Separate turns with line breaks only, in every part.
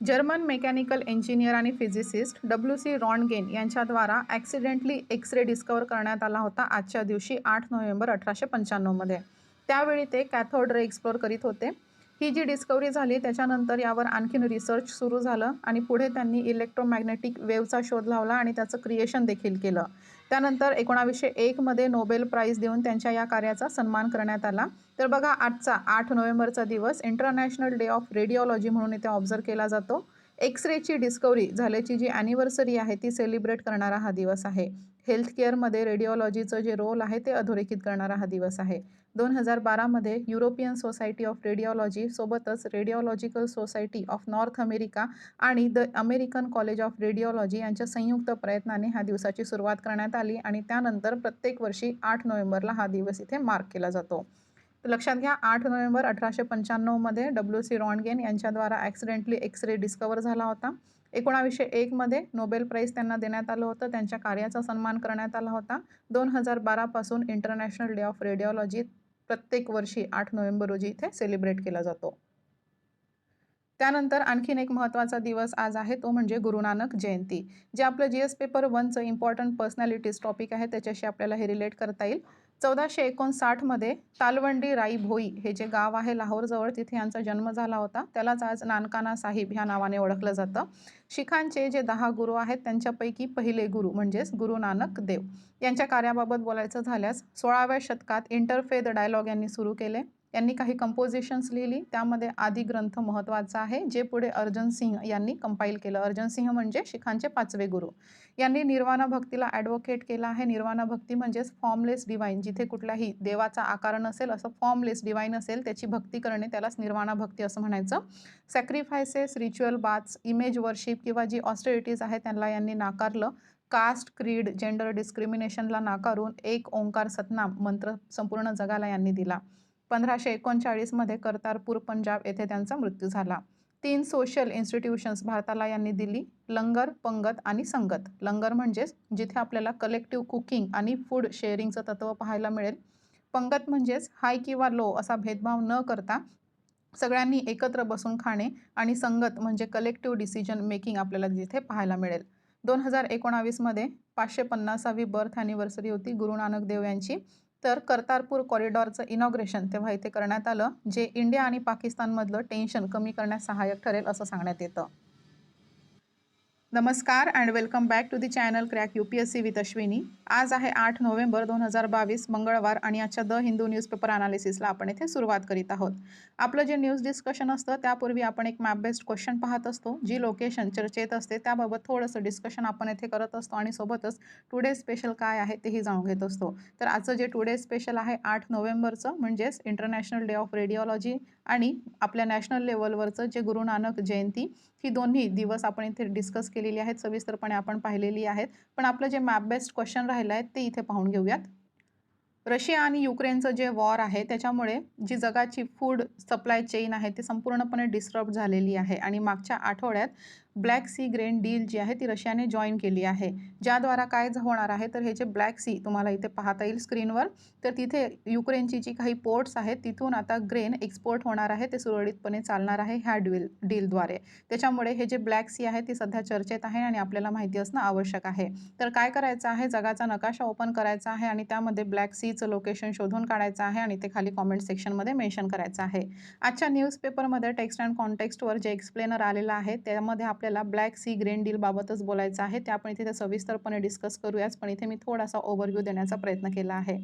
German mechanical engineer आणि physicist W C. Roentgen यांच्याद्वारा accidentally X ray discover करण्यात आला होता आजच्या दिवशी 8 नोव्हेंबर 1895 मध्ये. त्यावेळी ते कॅथोड रे एक्सप्लोर करीत होते. ही जी डिस्कव्हरी झाली त्याच्यानंतर यावर आणखीन रिसर्च सुरू झालं आणि पुढे त्यांनी इलेक्ट्रोमॅग्नेटिक वेव्हचा शोध लावला आणि त्याचं क्रिएशन देखील केलं. त्यानंतर 1901 मध्ये नोबेल प्राइज देऊन त्यांच्या या कार्याचा सन्मान करण्यात आला. तर बघा, आजचा 8 नोव्हेंबरचा दिवस इंटरनॅशनल डे ऑफ रेडिओलॉजी म्हणून इथे ऑब्झर्व केला जातो. एक्स-रेची डिस्कव्हरी झाल्याची जी ॲनिव्हर्सरी आहे ती सेलिब्रेट करणारा हा दिवस आहे. हेल्थ केअरमध्ये रेडिओलॉजीचं जे रोल आहे ते अधोरेखित करणारा हा दिवस आहे. 2012 मध्ये युरोपियन सोसायटी ऑफ रेडिओलॉजी सोबतच रेडिओलॉजिकल सोसायटी ऑफ नॉर्थ अमेरिका आणि the American college of radiology यांच्या संयुक्त प्रयत्नाने ह्या दिवसाची सुरुवात करण्यात आली आणि त्यानंतर प्रत्येक वर्षी 8 नोव्हेंबरला हा दिवस इथे मार्क केला जातो. तर लक्षात घ्या, 8 नोव्हेंबर 1895 मध्ये डब्ल्यू.सी. रॉन्टगेन यांच्याद्वारा ॲक्सिडेंटली एक्स-रे डिस्कव्हर झाला होता. 1901 मध्ये नोबेल प्राइज त्यांना देण्यात आलं होतं. त्यांच्या कार्याचा सन्मान करण्यात आला होता. 2012 पासून इंटरनॅशनल डे ऑफ रेडिओलॉजी प्रत्येक वर्षी 8 नोव्हेंबर रोजी इथे सेलिब्रेट केला जातो. त्यानंतर आणखीन एक महत्त्वाचा दिवस आज आहे, तो म्हणजे गुरु नानक जयंती. जे आपलं GS पेपर 1चं इम्पॉर्टंट पर्सनॅलिटीज टॉपिक आहे त्याच्याशी आपल्याला हे रिलेट करता येईल. 1459 मध्ये तालवंडी राई भोई हे जे गाव आहे लाहोरजवळ, तिथे यांचा जन्म झाला होता. त्यालाच आज नानकाना साहिब ह्या नावाने ओळखलं जातं. शिखांचे जे 10 गुरु आहेत त्यांच्यापैकी पहिले गुरु म्हणजेच गुरु नानक देव. यांच्या कार्याबाबत बोलायचं झाल्यास 16व्या शतकात इंटरफेथ डायलॉग यांनी सुरू केले. यांनी काही कंपोजिशन्स लिहिली. त्यामध्ये आदी ग्रंथ महत्त्वाचा आहे, जे पुढे अर्जन सिंह यांनी कंपाईल केलं. अर्जन सिंह म्हणजे शिखांचे 5वे गुरु. यांनी निर्वाणा भक्तीला ॲडव्होकेट केलं आहे. निर्वाणा भक्ती म्हणजेच फॉर्मलेस डिवाइन, जिथे कुठल्याही देवाचा आकार नसेल, असं फॉर्मलेस डिवाइन असेल त्याची भक्ती करणे, त्यालाच निर्वाणा भक्ती असं म्हणायचं. Sacrifices, ritual baths, image worship किंवा जी ऑस्टेरिटीज आहे त्यांना यांनी नाकारलं. कास्ट, क्रीड, जेंडर डिस्क्रिमिनेशनला नाकारून एक ओंकार सतनाम मंत्र संपूर्ण जगाला यांनी दिला. 1539 मध्ये करतारपूर, पंजाब येथे त्यांचा मृत्यू झाला. 3 सोशल इन्स्टिट्यूशन्स भारताला यांनी दिली: लंगर, पंगत आणि संगत. लंगर म्हणजेच जिथे आपल्याला कलेक्टिव्ह कुकिंग आणि फूड शेअरिंगचं तत्त्व पाहायला मिळेल. पंगत म्हणजेच हाय किंवा लो असा भेदभाव न करता सगळ्यांनी एकत्र बसून खाणे. आणि संगत म्हणजे कलेक्टिव्ह डिसिजन मेकिंग आपल्याला जिथे पाहायला मिळेल. 2019 मध्ये 550वी बर्थ ॲनिव्हर्सरी होती गुरु नानक देव यांची. तर करतारपूर कॉरिडॉरचं इनॉग्रेशन तेव्हा इथे करण्यात आलं, जे इंडिया आणि पाकिस्तानमधलं टेन्शन कमी करण्यास सहाय्यक ठरेल असं सांगण्यात येतं. नमस्कार and welcome back to the channel crack UPSC with Ashwini. आज आहे 8 नोव्हेंबर 2022 मंगळवार आणि आजच्या द हिंदू न्यूजपेपर अनालिसिसला आपण इथे सुरुवात करीत आहोत. आपलं जे न्यूज डिस्कशन असतं त्यापूर्वी आपण एक मॅप बेस्ड क्वेश्चन पाहत असतो. जी लोकेशन चर्चेत असते त्याबाबत थोडंसं डिस्कशन आपण इथे करत असतो आणि सोबतच टुडे स्पेशल काय आहे तेही जाणून घेत असतो. तर आजचं जे टुडे स्पेशल आहे 8 नोव्हेंबरचं म्हणजेच इंटरनॅशनल डे ऑफ रेडिओलॉजी आणि आपल्या नॅशनल लेवलवरचं जे गुरु नानक जयंती, ही दोन्ही दिवस आपण इथे डिस्कस केलेली आहेत, सविस्तरपणे आपण पाहिलेली आहेत. पण आपलं जे मॅप बेस्ड क्वेश्चन राहिलं आहे ते इथे पाहून घेऊयात. रशिया आणि युक्रेनचं जे वॉर आहे त्याच्यामुळे जी जगाची फूड सप्लाय चेन आहे ती संपूर्णपणे डिस्टर्ब झालेली आहे आणि मागच्या आठवड्यात ब्लॅक सी ग्रेन डील जी आहे ती रशियाने जॉईन केली आहे, ज्याद्वारा काय होणार आहे तर हे जे ब्लॅक सी तुम्हाला इथे पाहता येईल स्क्रीनवर, तर तिथे युक्रेनची जी काही पोर्ट्स आहेत तिथून आता ग्रेन एक्सपोर्ट होणार आहे, ते सुरळीतपणे चालणार आहे ह्या डीलद्वारे. त्याच्यामुळे हे जे ब्लॅक सी आहे ती सध्या चर्चेत आहे आणि आपल्याला माहिती असणं आवश्यक आहे. तर काय करायचं आहे, जगाचा नकाशा ओपन करायचा आहे आणि त्यामध्ये ब्लॅक सीचं लोकेशन शोधून काढायचं आहे आणि ते खाली कॉमेंट सेक्शनमध्ये मेन्शन करायचं आहे. आजच्या न्यूजपेपरमध्ये टेक्स्ट अँड कॉन्टेक्स्टवर जे एक्सप्लेनर आलेलं आहे त्यामध्ये आपल्याला ब्लॅक सी ग्रेन डील बाबतच बोलायचं आहे. ते आपण इथे सविस्तरपणे डिस्कस करूयाच, पण इथे मी थोडासा ओव्हरव्ह्यू देण्याचा प्रयत्न केला आहे.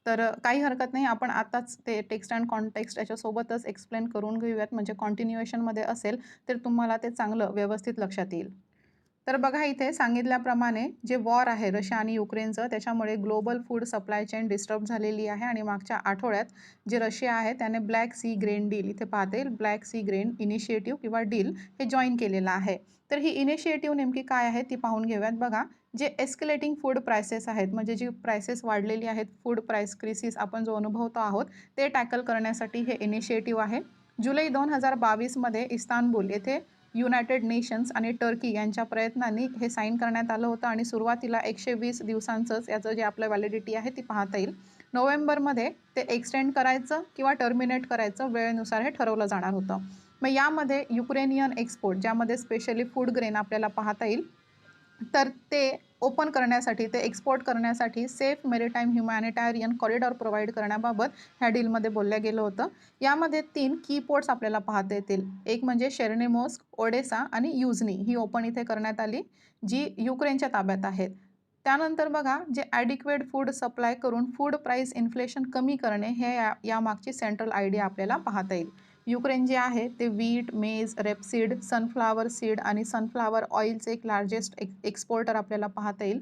तर काही हरकत नाही, आपण आताच ते टेक्स्ट अँड कॉन्टेक्स्ट याच्यासोबतच एक्सप्लेन करून घेऊयात, म्हणजे कॉन्टिन्युएशनमध्ये असेल तर तुम्हाला ते चांगलं व्यवस्थित लक्षात येईल. तर बघा, इथे सांगितल्याप्रमाणे जे वॉर आहे रशिया आणि युक्रेनचं त्याच्यामुळे global food supply chain disturb झालेली आहे आणि मागच्या आठवड्यात जे रशिया आहे त्याने ब्लॅक सी ग्रेन डील, इथे पाहता येईल ब्लॅक सी ग्रेन इनिशिएटिव्ह किंवा डील, हे जॉईन केलेलं आहे. तर ही इनिशिएटिव्ह नेमकी काय आहे ती पाहून घेऊयात. बघा, जे एस्केलेटिंग फूड प्राइसेस आहेत, म्हणजे जी प्राइसेस वाढलेली आहेत, फूड प्राइस क्रिसिस आपण जो अनुभवतो आहोत ते टॅकल करण्यासाठी हे इनिशिएटिव्ह आहे. जुलै 2022 मध्ये इस्तानबुल येथे युनायटेड नेशन्स आणि टर्की यांच्या प्रयत्नांनी हे साईन करण्यात आलं होतं आणि सुरुवातीला 120 दिवसांचंच याचं जे आपलं व्हॅलिडिटी आहे ती पाहता येईल. नोव्हेंबरमध्ये ते एक्सटेंड करायचं किंवा टर्मिनेट करायचं वेळेनुसार हे ठरवलं जाणार होतं. मग यामध्ये युक्रेनियन एक्सपोर्ट, ज्यामध्ये स्पेशली फूड ग्रेन आपल्याला पाहता येईल, तर ते ओपन करण्यासाठी, ते एक्सपोर्ट करण्यासाठी safe maritime humanitarian corridor provide करण्याबाबत ह्या डीलमध्ये बोललं गेलं होतं. यामध्ये 3 की पोर्ट्स आपल्याला पाहता येतील. एक म्हणजे शेर्नेमोस्क, ओडेसा आणि युझनी ही ओपन इथे करण्यात आली, जी युक्रेनच्या ताब्यात आहेत. त्यानंतर बघा, जे ॲडिक्वेट फूड सप्लाय करून फूड प्राईस इन्फ्लेशन कमी करणे, हे यामागची सेंट्रल आयडिया आपल्याला पाहता येईल. युक्रेन जे आहे ते व्हीट, मेज, रेपसीड, सनफ्लावर सीड आणि सनफ्लावर ऑइलचे एक लार्जेस्ट एक्सपोर्टर आपल्याला पाहता येईल.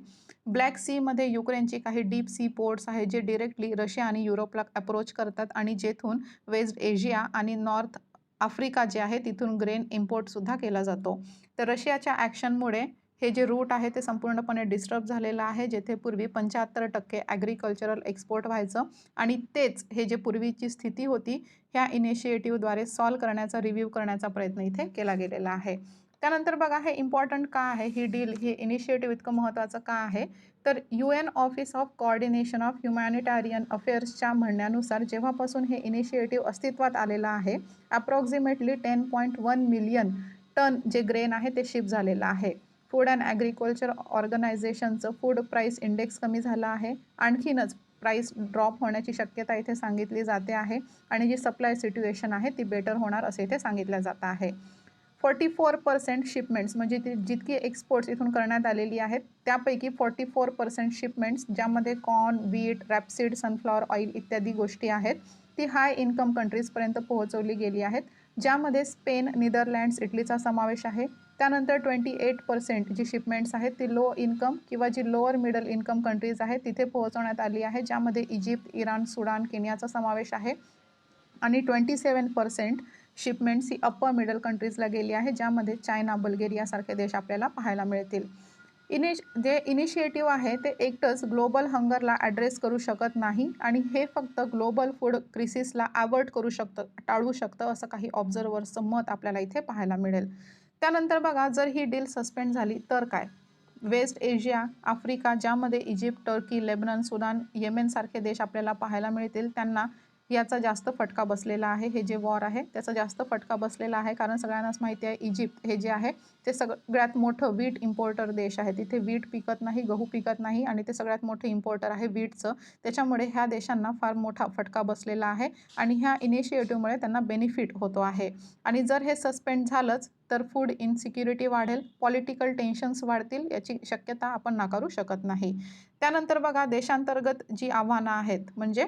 ब्लॅक सीमध्ये युक्रेनचे काही डीप सी पोर्ट्स आहेत, जे डिरेक्टली रशिया आणि युरोपला अप्रोच करतात आणि जेथून वेस्ट एशिया आणि नॉर्थ आफ्रिका जे आहे तिथून ग्रेन इम्पोर्टसुद्धा केला जातो. तर रशियाच्या ॲक्शनमुळे हे जे रूट आहे ते संपूर्णपणे डिस्टर्ब झालेलं आहे, जेथे पूर्वी 75% ॲग्रिकल्चरल एक्सपोर्ट व्हायचं आणि तेच हे जे पूर्वीची स्थिती होती, ह्या इनिशिएटिव्हद्वारे सॉल्व्ह करण्याचा, रिव्ह्यू करण्याचा प्रयत्न इथे केला गेलेला आहे. त्यानंतर बघा, हे इम्पॉर्टंट का आहे, ही डील, हे इनिशिएटिव्ह इतकं महत्त्वाचं का आहे, तर UN office of coordination of humanitarian अफेअर्सच्या म्हणण्यानुसार जेव्हापासून हे इनिशिएटिव्ह अस्तित्वात आलेलं आहे, अप्रॉक्सिमेटली 10.1 मिलियन टन जे ग्रेन आहे ते शिप झालेलं आहे. फूड अँड ॲग्रिकल्चर ऑर्गनायझेशनचं फूड प्राईस इंडेक्स कमी झालं आहे. आणखीनच प्राईस ड्रॉप होण्याची शक्यता इथे सांगितली जाते आहे आणि जी सप्लाय सिच्युएशन आहे ती बेटर होणार असे इथे सांगितलं जात आहे. 44% शिपमेंट्स, म्हणजे ती जितकी एक्सपोर्ट्स इथून करण्यात आलेली आहेत त्यापैकी 44% शिपमेंट्स, ज्यामध्ये कॉर्न, व्हीट, रॅपसीड, सनफ्लॉवर ऑइल इत्यादी गोष्टी आहेत, ती हाय इन्कम कंट्रीजपर्यंत पोहोचवली गेली आहेत, ज्यामध्ये स्पेन, नेदरलँड्स, इटलीचा समावेश आहे. त्यानंतर 28% जी शिपमेंट्स आहेत ती लो इन्कम किंवा जी लोअर मिडल इन्कम कंट्रीज आहेत तिथे पोहोचवण्यात आली आहे, ज्यामध्ये इजिप्त, इराण, सुडान, केनियाचा समावेश आहे. आणि 27% शिपमेंट्स ही अप्पर मिडल कंट्रीजला गेली आहे, ज्यामध्ये चायना, बल्गेरियासारखे देश आपल्याला पाहायला मिळतील. जे इनिशिएटिव्ह आहे ते एकटंच ग्लोबल हंगरला ॲड्रेस करू शकत नाही आणि हे फक्त ग्लोबल फूड क्रिसिसला अवॉइड करू शकतं, टाळू शकतं, असं काही ऑब्झर्व्हर्सचं मत आपल्याला इथे पाहायला मिळेल. त्यानंतर बघा, जर ही डील सस्पेंड झाली तर काय? वेस्ट एशिया, आफ्रिका, ज्यामध्ये इजिप्त, टर्की, लेबनन, सुदान, येमेनसारखे देश आपल्याला पाहायला मिळतील, त्यांना याचा जास्त फटका बसलेला आहे. हे जे वॉर आहे त्याचा जास्त फटका बसलेला आहे, कारण सगळ्यांनाच माहिती आहे इजिप्त हे जे आहे ते सगळ्यात मोठं व्हीट इम्पोर्टर देश आहे. तिथे व्हीट पिकत नाही, गहू पिकत नाही आणि ते सगळ्यात मोठं इम्पोर्टर आहे व्हीटचं. त्याच्यामुळे ह्या देशांना फार मोठा फटका बसलेला आहे आणि ह्या इनिशिएटिव्हमुळे त्यांना बेनिफिट होतो आहे. आणि जर हे सस्पेंड झालंच तर फूड इनसिक्युरिटी वाढेल, पॉलिटिकल टेन्शन्स वाढतील, याची शक्यता आपण नाकारू शकत नाही. त्यानंतर बघा, देशांतर्गत जी आव्हानं आहेत, म्हणजे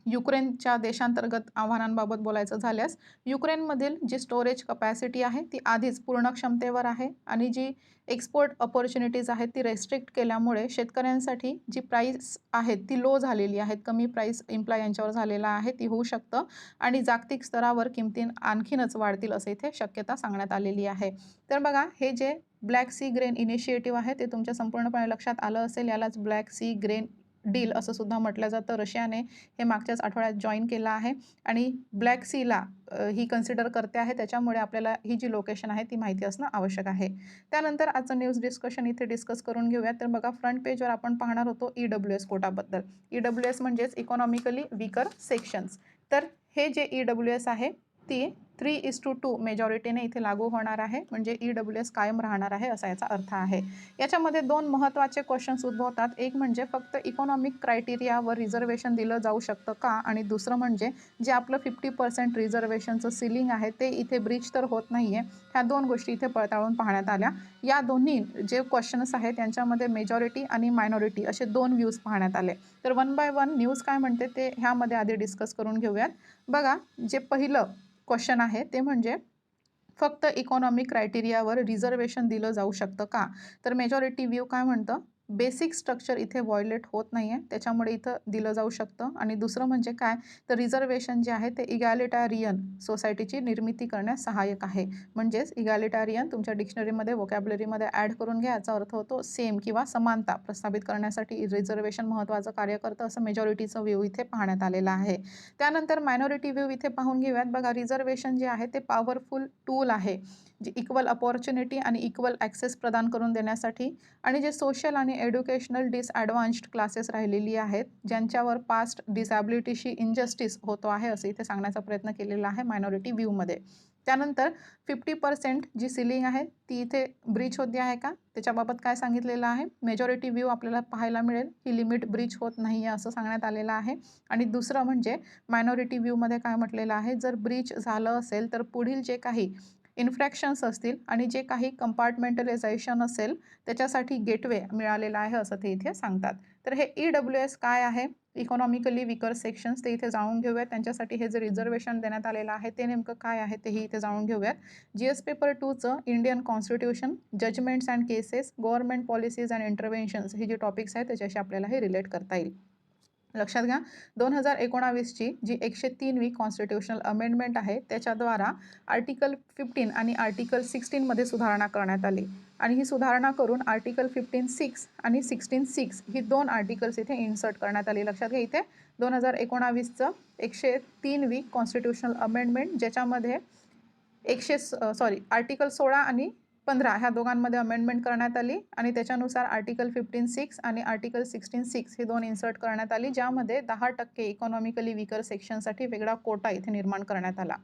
युक्रेनच्या देशांतर्गत आव्हानांबाबत बोलायचं झाल्यास, युक्रेनमधील जी स्टोरेज कपॅसिटी आहे ती आधीच पूर्ण क्षमतेवर आहे आणि जी एक्सपोर्ट अपॉर्च्युनिटीज आहेत ती रेस्ट्रिक्ट केल्यामुळे शेतकऱ्यांसाठी जी प्राईस आहेत ती लो झालेली आहेत, कमी प्राईस इम्प्लाय यांच्यावर झालेला आहे, ती होऊ शकतं आणि जागतिक स्तरावर किमती आणखीनच वाढतील असं इथे शक्यता सांगण्यात आलेली आहे. तर बघा, हे जे ब्लॅक सी ग्रेन इनिशिएटिव्ह आहे ते तुमच्या संपूर्णपणे लक्षात आलं असेल. यालाच ब्लॅक सी ग्रेन डील असं सुद्धा म्हटलं जातं. रशियाने हे मागच्याच आठवड्यात जॉईन केलं आहे आणि ब्लॅक सीला ही कन्सिडर करते आहे, त्याच्यामुळे आपल्याला ही जी लोकेशन आहे ती माहिती असणं आवश्यक आहे. त्यानंतर आजचं न्यूज डिस्कशन इथे डिस्कस करून घेऊयात. तर बघा, फ्रंट पेजवर आपण पाहणार होतो EWS कोटाबद्दल. EWS म्हणजेच इकॉनॉमिकली वीकर सेक्शन्स. तर हे जे EWS आहे ती 3:2 मेजॉरिटीने इथे लागू होणार आहे, म्हणजे EWS कायम राहणार आहे असा याचा अर्थ आहे. याच्यामध्ये 2 महत्त्वाचे क्वेश्चन्स उद्भवतात. एक म्हणजे फक्त इकॉनॉमिक क्रायटेरियावर रिझर्वेशन दिलं जाऊ शकतं का, आणि दुसरं म्हणजे जे आपलं 50% रिझर्वेशनचं सिलिंग आहे ते इथे ब्रीच तर होत नाही आहे. ह्या 2 गोष्टी इथे पडताळून पाहण्यात आल्या. या दोन्ही जे क्वेश्चन्स आहेत त्यांच्यामध्ये मेजॉरिटी आणि मायनॉरिटी असे 2 व्ह्यूज पाहण्यात आले. तर 1 बाय 1 न्यूज काय म्हणते ते ह्यामध्ये आधी डिस्कस करून घेऊयात. बघा, जे पहिलं क्वेश्चन आहे ते म्हणजे फक्त इकॉनॉमिक क्रायटेरियावर रिझर्वेशन दिलं जाऊ शकतं का? तर मेजॉरिटी व्ह्यू काय म्हणतं, बेसिक स्ट्रक्चर इथे व्हायोलेट होत नाही आहे, त्याच्यामुळे इथं दिलं जाऊ शकतं. आणि दुसरं म्हणजे काय, तर रिझर्वेशन जे आहे ते इगॅलिटॅरियन सोसायटीची निर्मिती करण्यास सहाय्यक आहे. म्हणजेच इगॅलिटॅरियन तुमच्या डिक्शनरीमध्ये, वोकॅब्युलरीमध्ये ॲड करून घ्या. याचा अर्थ होतो सेम किंवा समानता प्रस्थापित करण्यासाठी रिझर्वेशन महत्त्वाचं कार्य करतं, असं मेजॉरिटीचं व्ह्यू इथे पाहण्यात आलेलं आहे. त्यानंतर मायनॉरिटी व्ह्यू इथे पाहून घेऊयात. बघा, रिझर्वेशन जे आहे ते पॉवरफुल टूल आहे, जे इक्वल अपॉर्च्युनिटी आणि इक्वल ॲक्सेस प्रदान करून देण्यासाठी, आणि जे सोशल आणि एड्युकेशनल डिसॲडव्हान्स्ड क्लासेस राहिलेली आहेत, ज्यांच्यावर पास्ट डिसॅबिलिटीशी इनजस्टिस होतो आहे, असं इथे सांगण्याचा प्रयत्न केलेला आहे मायनॉरिटी व्ह्यूमध्ये. त्यानंतर 50% जी सिलिंग आहे ती इथे ब्रीच होते आहे का त्याच्याबाबत काय सांगितलेलं आहे. मेजॉरिटी व्ह्यू आपल्याला पाहायला मिळेल ही लिमिट ब्रीच होत नाही आहे असं सांगण्यात आलेलं आहे. आणि दुसरं म्हणजे मायनॉरिटी व्ह्यूमध्ये काय म्हटलेलं आहे, जर ब्रीच झालं असेल तर पुढील जे काही इन्फ्रॅक्शन्स असतील आणि जे काही कंपार्टमेंटलायझेशन असेल त्याच्यासाठी गेटवे मिळालेला आहे असं ते इथे सांगतात. तर हे EWS काय आहे, इकॉनॉमिकली विकर सेक्शन्स, ते इथे जाणून घेऊयात. त्यांच्यासाठी हे जे रिझर्वेशन देण्यात आलेलं आहे ते नेमकं काय आहे तेही इथे जाणून घेऊयात. GS पेपर 2चं Indian constitution, judgments and cases, government policies and interventions हे जे टॉपिक्स आहेत त्याच्याशी आपल्याला हे रिलेट करता येईल. लक्षात घ्या 2019ची जी 103वी कॉन्स्टिट्यूशनल अमेंडमेंट आहे त्याच्याद्वारा आर्टिकल 15 आणि आर्टिकल 16मध्ये सुधारणा करण्यात आली आणि ही सुधारणा करून आर्टिकल 15(6) आणि 16(6) ही 2 आर्टिकल्स इथे इन्सर्ट करण्यात आली. लक्षात घ्या इथे 2019चं 103वी कॉन्स्टिट्यूशनल अमेंडमेंट ज्याच्यामध्ये आर्टिकल 16 आणि 15 ह्या दोघांमध्ये अमेंडमेंट करण्यात आली आणि त्याच्यानुसार आर्टिकल 15(6) आणि आर्टिकल 16(6) ही 2 इन्सर्ट करण्यात आली, ज्यामध्ये 10% इकॉनॉमिकली विकर सेक्शनसाठी वेगळा कोटा इथे निर्माण करण्यात आला.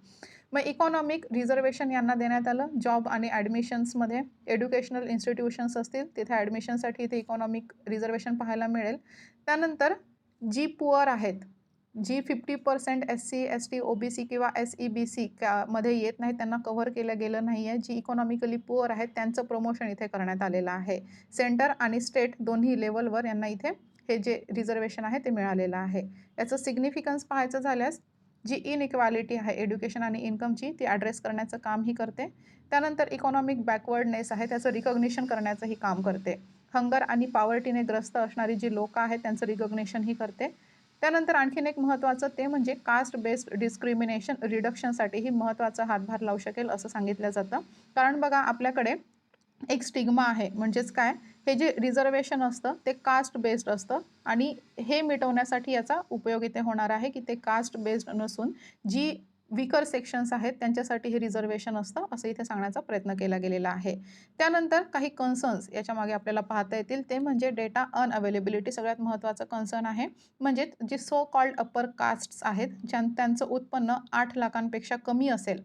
मग इकॉनॉमिक रिझर्वेशन यांना देण्यात आलं जॉब आणि ॲडमिशन्समध्ये. एज्युकेशनल इन्स्टिट्यूशन्स असतील तिथे ॲडमिशनसाठी इथे इकॉनॉमिक रिझर्वेशन पाहायला मिळेल. त्यानंतर जी पुअर आहेत, जी 50% SC, ST, OBC किंवा SEBC मध्ये येत नाही, त्यांना कव्हर केलं गेलं नाही आहे, जी इकॉनॉमिकली पुअर आहेत त्यांचं प्रमोशन इथे करण्यात आलेलं आहे. सेंटर आणि स्टेट दोन्ही लेवलवर यांना इथे हे जे रिझर्वेशन आहे ते मिळालेलं आहे. याचं सिग्निफिकन्स पाहायचं झाल्यास जी इनइक्वालिटी आहे एज्युकेशन आणि इन्कमची ती ॲड्रेस करण्याचं काम ही करते. त्यानंतर इकॉनॉमिक बॅकवर्डनेस आहे त्याचं रिकॉग्निशन करण्याचंही काम करते. हंगर आणि पॉवर्टीने ग्रस्त असणारी जी लोकं आहेत त्यांचं रिकॉग्निशनही करते. त्यानंतर आणखीन एक महत्त्वाचं ते म्हणजे कास्ट बेस्ड डिस्क्रिमिनेशन रिडक्शनसाठीही महत्त्वाचा हातभार लावू शकेल असं सांगितलं जातं. कारण बघा आपल्याकडे एक स्टिग्मा आहे, म्हणजेच काय, हे जे रिझर्वेशन असतं ते कास्ट बेस्ड असतं आणि हे मिटवण्यासाठी याचा उपयोग इथे होणार आहे की ते कास्ट बेस्ड नसून जी विकर सेक्शन्स आहेत त्यांच्यासाठी हे रिझर्वेशन असतं असं इथे सांगण्याचा प्रयत्न केला गेलेला आहे. त्यानंतर काही कन्सर्न्स याच्या मागे आपल्याला पाहता येतील ते म्हणजे डेटा अनअवेलेबिलिटी सगळ्यात महत्त्वाचं कन्सर्न आहे. म्हणजे जे सो कॉल्ड अप्पर कास्ट्स आहेत त्यांचं उत्पन्न 8 लाखांपेक्षा कमी असेल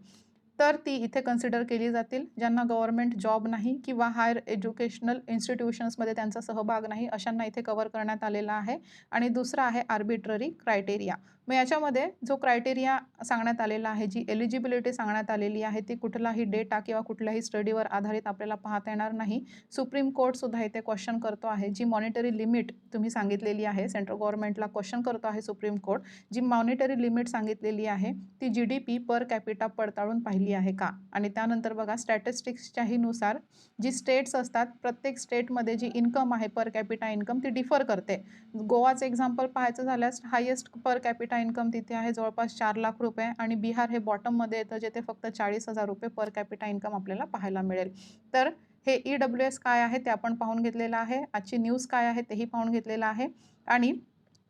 तर ती इथे कन्सिडर केली जातील. ज्यांना गव्हर्नमेंट जॉब नाही किंवा हायर एज्युकेशनल इन्स्टिट्यूशन्समध्ये त्यांचा सहभाग नाही अशांना इथे कव्हर करण्यात आलेला आहे. आणि दुसरा आहे आर्बिट्ररी क्रायटेरिया. मग याच्यामध्ये जो क्रायटेरिया सांगण्यात आलेला आहे, जी एलिजिबिलिटी सांगण्यात आलेली आहे ती कुठलाही डेटा किंवा कुठल्याही स्टडीवर आधारित आपल्याला पाहता येणार नाही. सुप्रीम कोर्टसुद्धा इथे क्वेश्चन करतो आहे. जी मॉनिटरी लिमिट तुम्ही सांगितलेली आहे, सेंट्रल गव्हर्नमेंटला क्वेश्चन करतो आहे सुप्रीम कोर्ट, जी मॉनिटरी लिमिट सांगितलेली आहे ती GDP पर कॅपिटा पडताळून पाहिली आहे का. आणि त्यानंतर बघा स्टॅटिस्टिक्सच्याही नुसार जी स्टेट्स असतात प्रत्येक स्टेटमध्ये जी इन्कम आहे पर कॅपिटा इन्कम ती डिफर करते. गोवाचं एक्झाम्पल पाहायचं झाल्यास हायेस्ट पर कॅपिटा इन्कम तिथे आहे जवळपास 4 लाख रुपये आणि बिहार हे बॉटममध्ये येतं जिथे फक्त 40,000 रुपये पर कॅपिटा इन्कम आपल्याला पाहायला मिळेल. तर हे EWS काय आहे ते आपण पाहून घेतलेलं आहे. आजची न्यूज काय आहे तेही पाहून घेतलेलं आहे आणि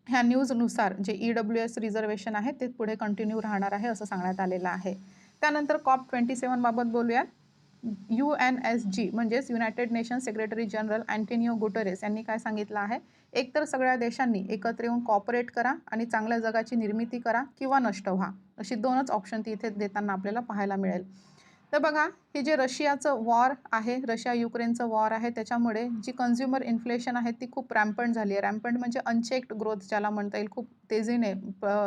ह्या न्यूजनुसार जे EWS रिझर्वेशन आहे ते पुढे कंटिन्यू राहणार आहे असं सांगण्यात आलेलं आहे. त्यानंतर COP27 बाबत बोलूयात. UNSG म्हणजेच United nation secretary general Antonio Guterres यांनी काय सांगितलं आहे, एकतर सगळ्या देशांनी एकत्र येऊन कॉपरेट करा आणि चांगल्या जगाची निर्मिती करा किंवा नष्ट व्हा, अशी 2च ऑप्शन ती इथे देताना आपल्याला पाहायला मिळेल. तर बघा हे जे रशियाचं वॉर आहे, रशिया युक्रेनचं वॉर आहे, त्याच्यामुळे जी कन्झ्युमर इन्फ्लेशन आहे ती खूप रॅम्पंट झाली आहे. रॅम्पंट म्हणजे अनचेक्ड ग्रोथ ज्याला म्हणता येईल, खूप तेजीने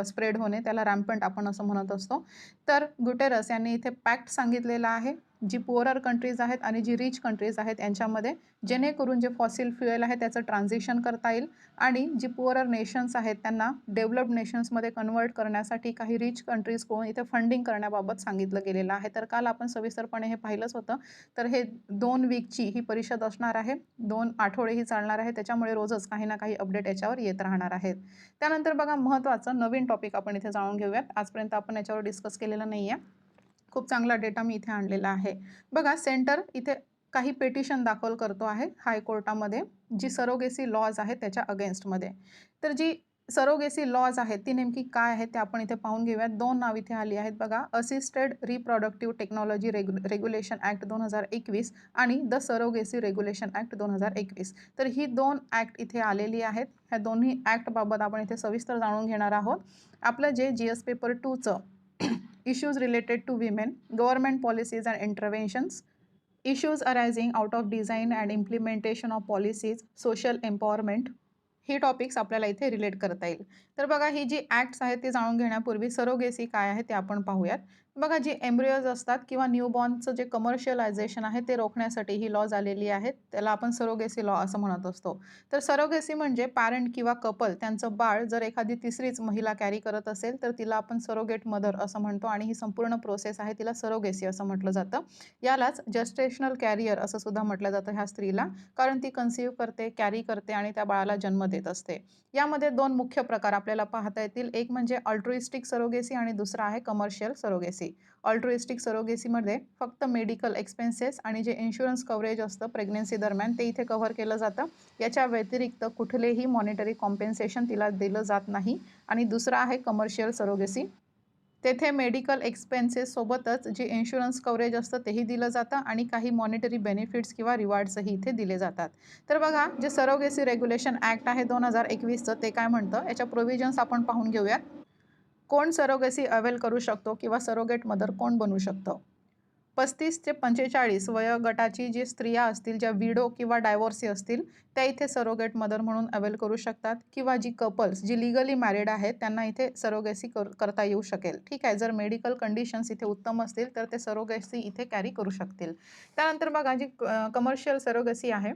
स्प्रेड होणे, त्याला रॅम्पंट आपण असं म्हणत असतो. तर गुटेरस यांनी इथे पॅक्ट सांगितलेला आहे जी पुअरर कंट्रीज आहेत आणि जी रिच कंट्रीज आहेत यांच्यामध्ये, जेणेकरून जे फॉसिल फ्युएल आहे त्याचं ट्रान्झिशन करता येईल आणि जी पुअरर नेशन्स आहेत त्यांना डेव्हलप्ड नेशन्समध्ये कन्वर्ट करण्यासाठी काही रिच कंट्रीजकडून इथे फंडिंग करण्याबाबत सांगितलं गेलेलं आहे. तर काल आपण सविस्तरपणे हे पाहिलंच होतं. तर हे 2 वीकची ही परिषद असणार आहे, 2 आठवडे ही चालणार आहे, त्याच्यामुळे रोजच काही ना काही अपडेट याच्यावर येत राहणार आहेत. त्यानंतर बघा महत्त्वाचं नवीन टॉपिक आपण इथे जाणून घेऊयात. आजपर्यंत आपण याच्यावर डिस्कस केलेलं नाही आहे. खूप चांगला डेटा मी इथे आणलेला आहे. बघा सेंटर इथे काही पेटिशन दाखल करतो आहे हायकोर्टामध्ये जी सरोगेसी लॉज आहे त्याच्या अगेन्स्टमध्ये. तर जी सरोगेसी लॉज आहेत ती नेमकी काय आहेत ते आपण इथे पाहून घेऊयात. 2 नाव इथे आली आहेत बघा, assisted reproductive technology regulation act 2021 आणि द सरोगेसी रेग्युलेशन ॲक्ट 2021. तर ही 2 ॲक्ट इथे आलेली आहेत. ह्या दोन्ही ॲक्टबाबत आपण इथे सविस्तर जाणून घेणार आहोत. आपलं जे GS पेपर 2चं issues related to women, government policies and interventions, issues arising out of design and implementation of policies, social empowerment, he topics आपल्याला इथे रिलेट करता येईल. तर बघा ही जी ॲक्ट्स आहेत ते जाणून घेण्यापूर्वी सरोगेसी काय आहे ते आपण पाहूयात. बघा जी एम्ब्रियोज असतात किंवा न्यूबॉर्नचं जे कमर्शियलायझेशन आहे ते रोखण्यासाठी ही लॉज आलेली आहेत. त्याला आपण सरोगेसी लॉ असं म्हणत असतो. तर सरोगेसी म्हणजे पॅरेंट किंवा कपल त्यांचं बाळ जर एखादी तिसरीच महिला कॅरी करत असेल तर तिला आपण सरोगेट मदर असं म्हणतो आणि ही संपूर्ण प्रोसेस आहे तिला सरोगेसी असं म्हटलं जातं. यालाच जस्टेशनल कॅरियर असं सुद्धा म्हटलं जातं ह्या स्त्रीला, कारण ती कन्सीव्ह करते, कॅरी करते आणि त्या बाळाला जन्म देत असते. यामध्ये 2 मुख्य प्रकार आपल्याला पाहता येतील. एक म्हणजे अल्ट्रुइस्टिक सरोगेसी आणि दुसरा आहे कमर्शियल सरोगेसी. अल्ट्रुइस्टिक सरोगेसीमध्ये फक्त मेडिकल एक्सपेन्सेस आणि जे इन्शुरन्स कव्हरेज असतं प्रेग्नन्सी दरम्यान ते इथे कव्हर केलं जातं. याच्या व्यतिरिक्त कुठलेही मॉनिटरी कॉम्पेन्सेशन तिला दिलं जात नाही. आणि दुसरा आहे कमर्शियल सरोगेसी. तेथे मेडिकल एक्सपेन्सेस सोबतच जे इन्शुरन्स कव्हरेज असतं तेही दिलं जातं आणि काही मॉनिटरी बेनिफिट्स किंवा रिवॉर्ड्सही इथे दिले जातात. तर बघा जे सरोगेसी रेग्युलेशन ॲक्ट आहे 2021चं ते काय म्हणतं याच्या प्रोव्हिजन्स आपण पाहून घेऊयात. कोण सरोगेसी अवेल करू शकतो किंवा सरोगेट मदर कोण बनू शकतं? 35 ते 45 वयोगटाची जी स्त्रिया असतील, ज्या विडो किंवा डायव्होर्सी असतील, त्या इथे सरोगेट मदर म्हणून अवेल करू शकतात किंवा जी कपल्स जी लीगली मॅरिड आहेत त्यांना इथे सरोगेसी करता येऊ शकेल. ठीक आहे. जर मेडिकल कंडिशन्स इथे उत्तम असतील तर ते सरोगेसी इथे कॅरी करू शकतील. त्यानंतर बघा जी कमर्शियल सरोगेसी आहे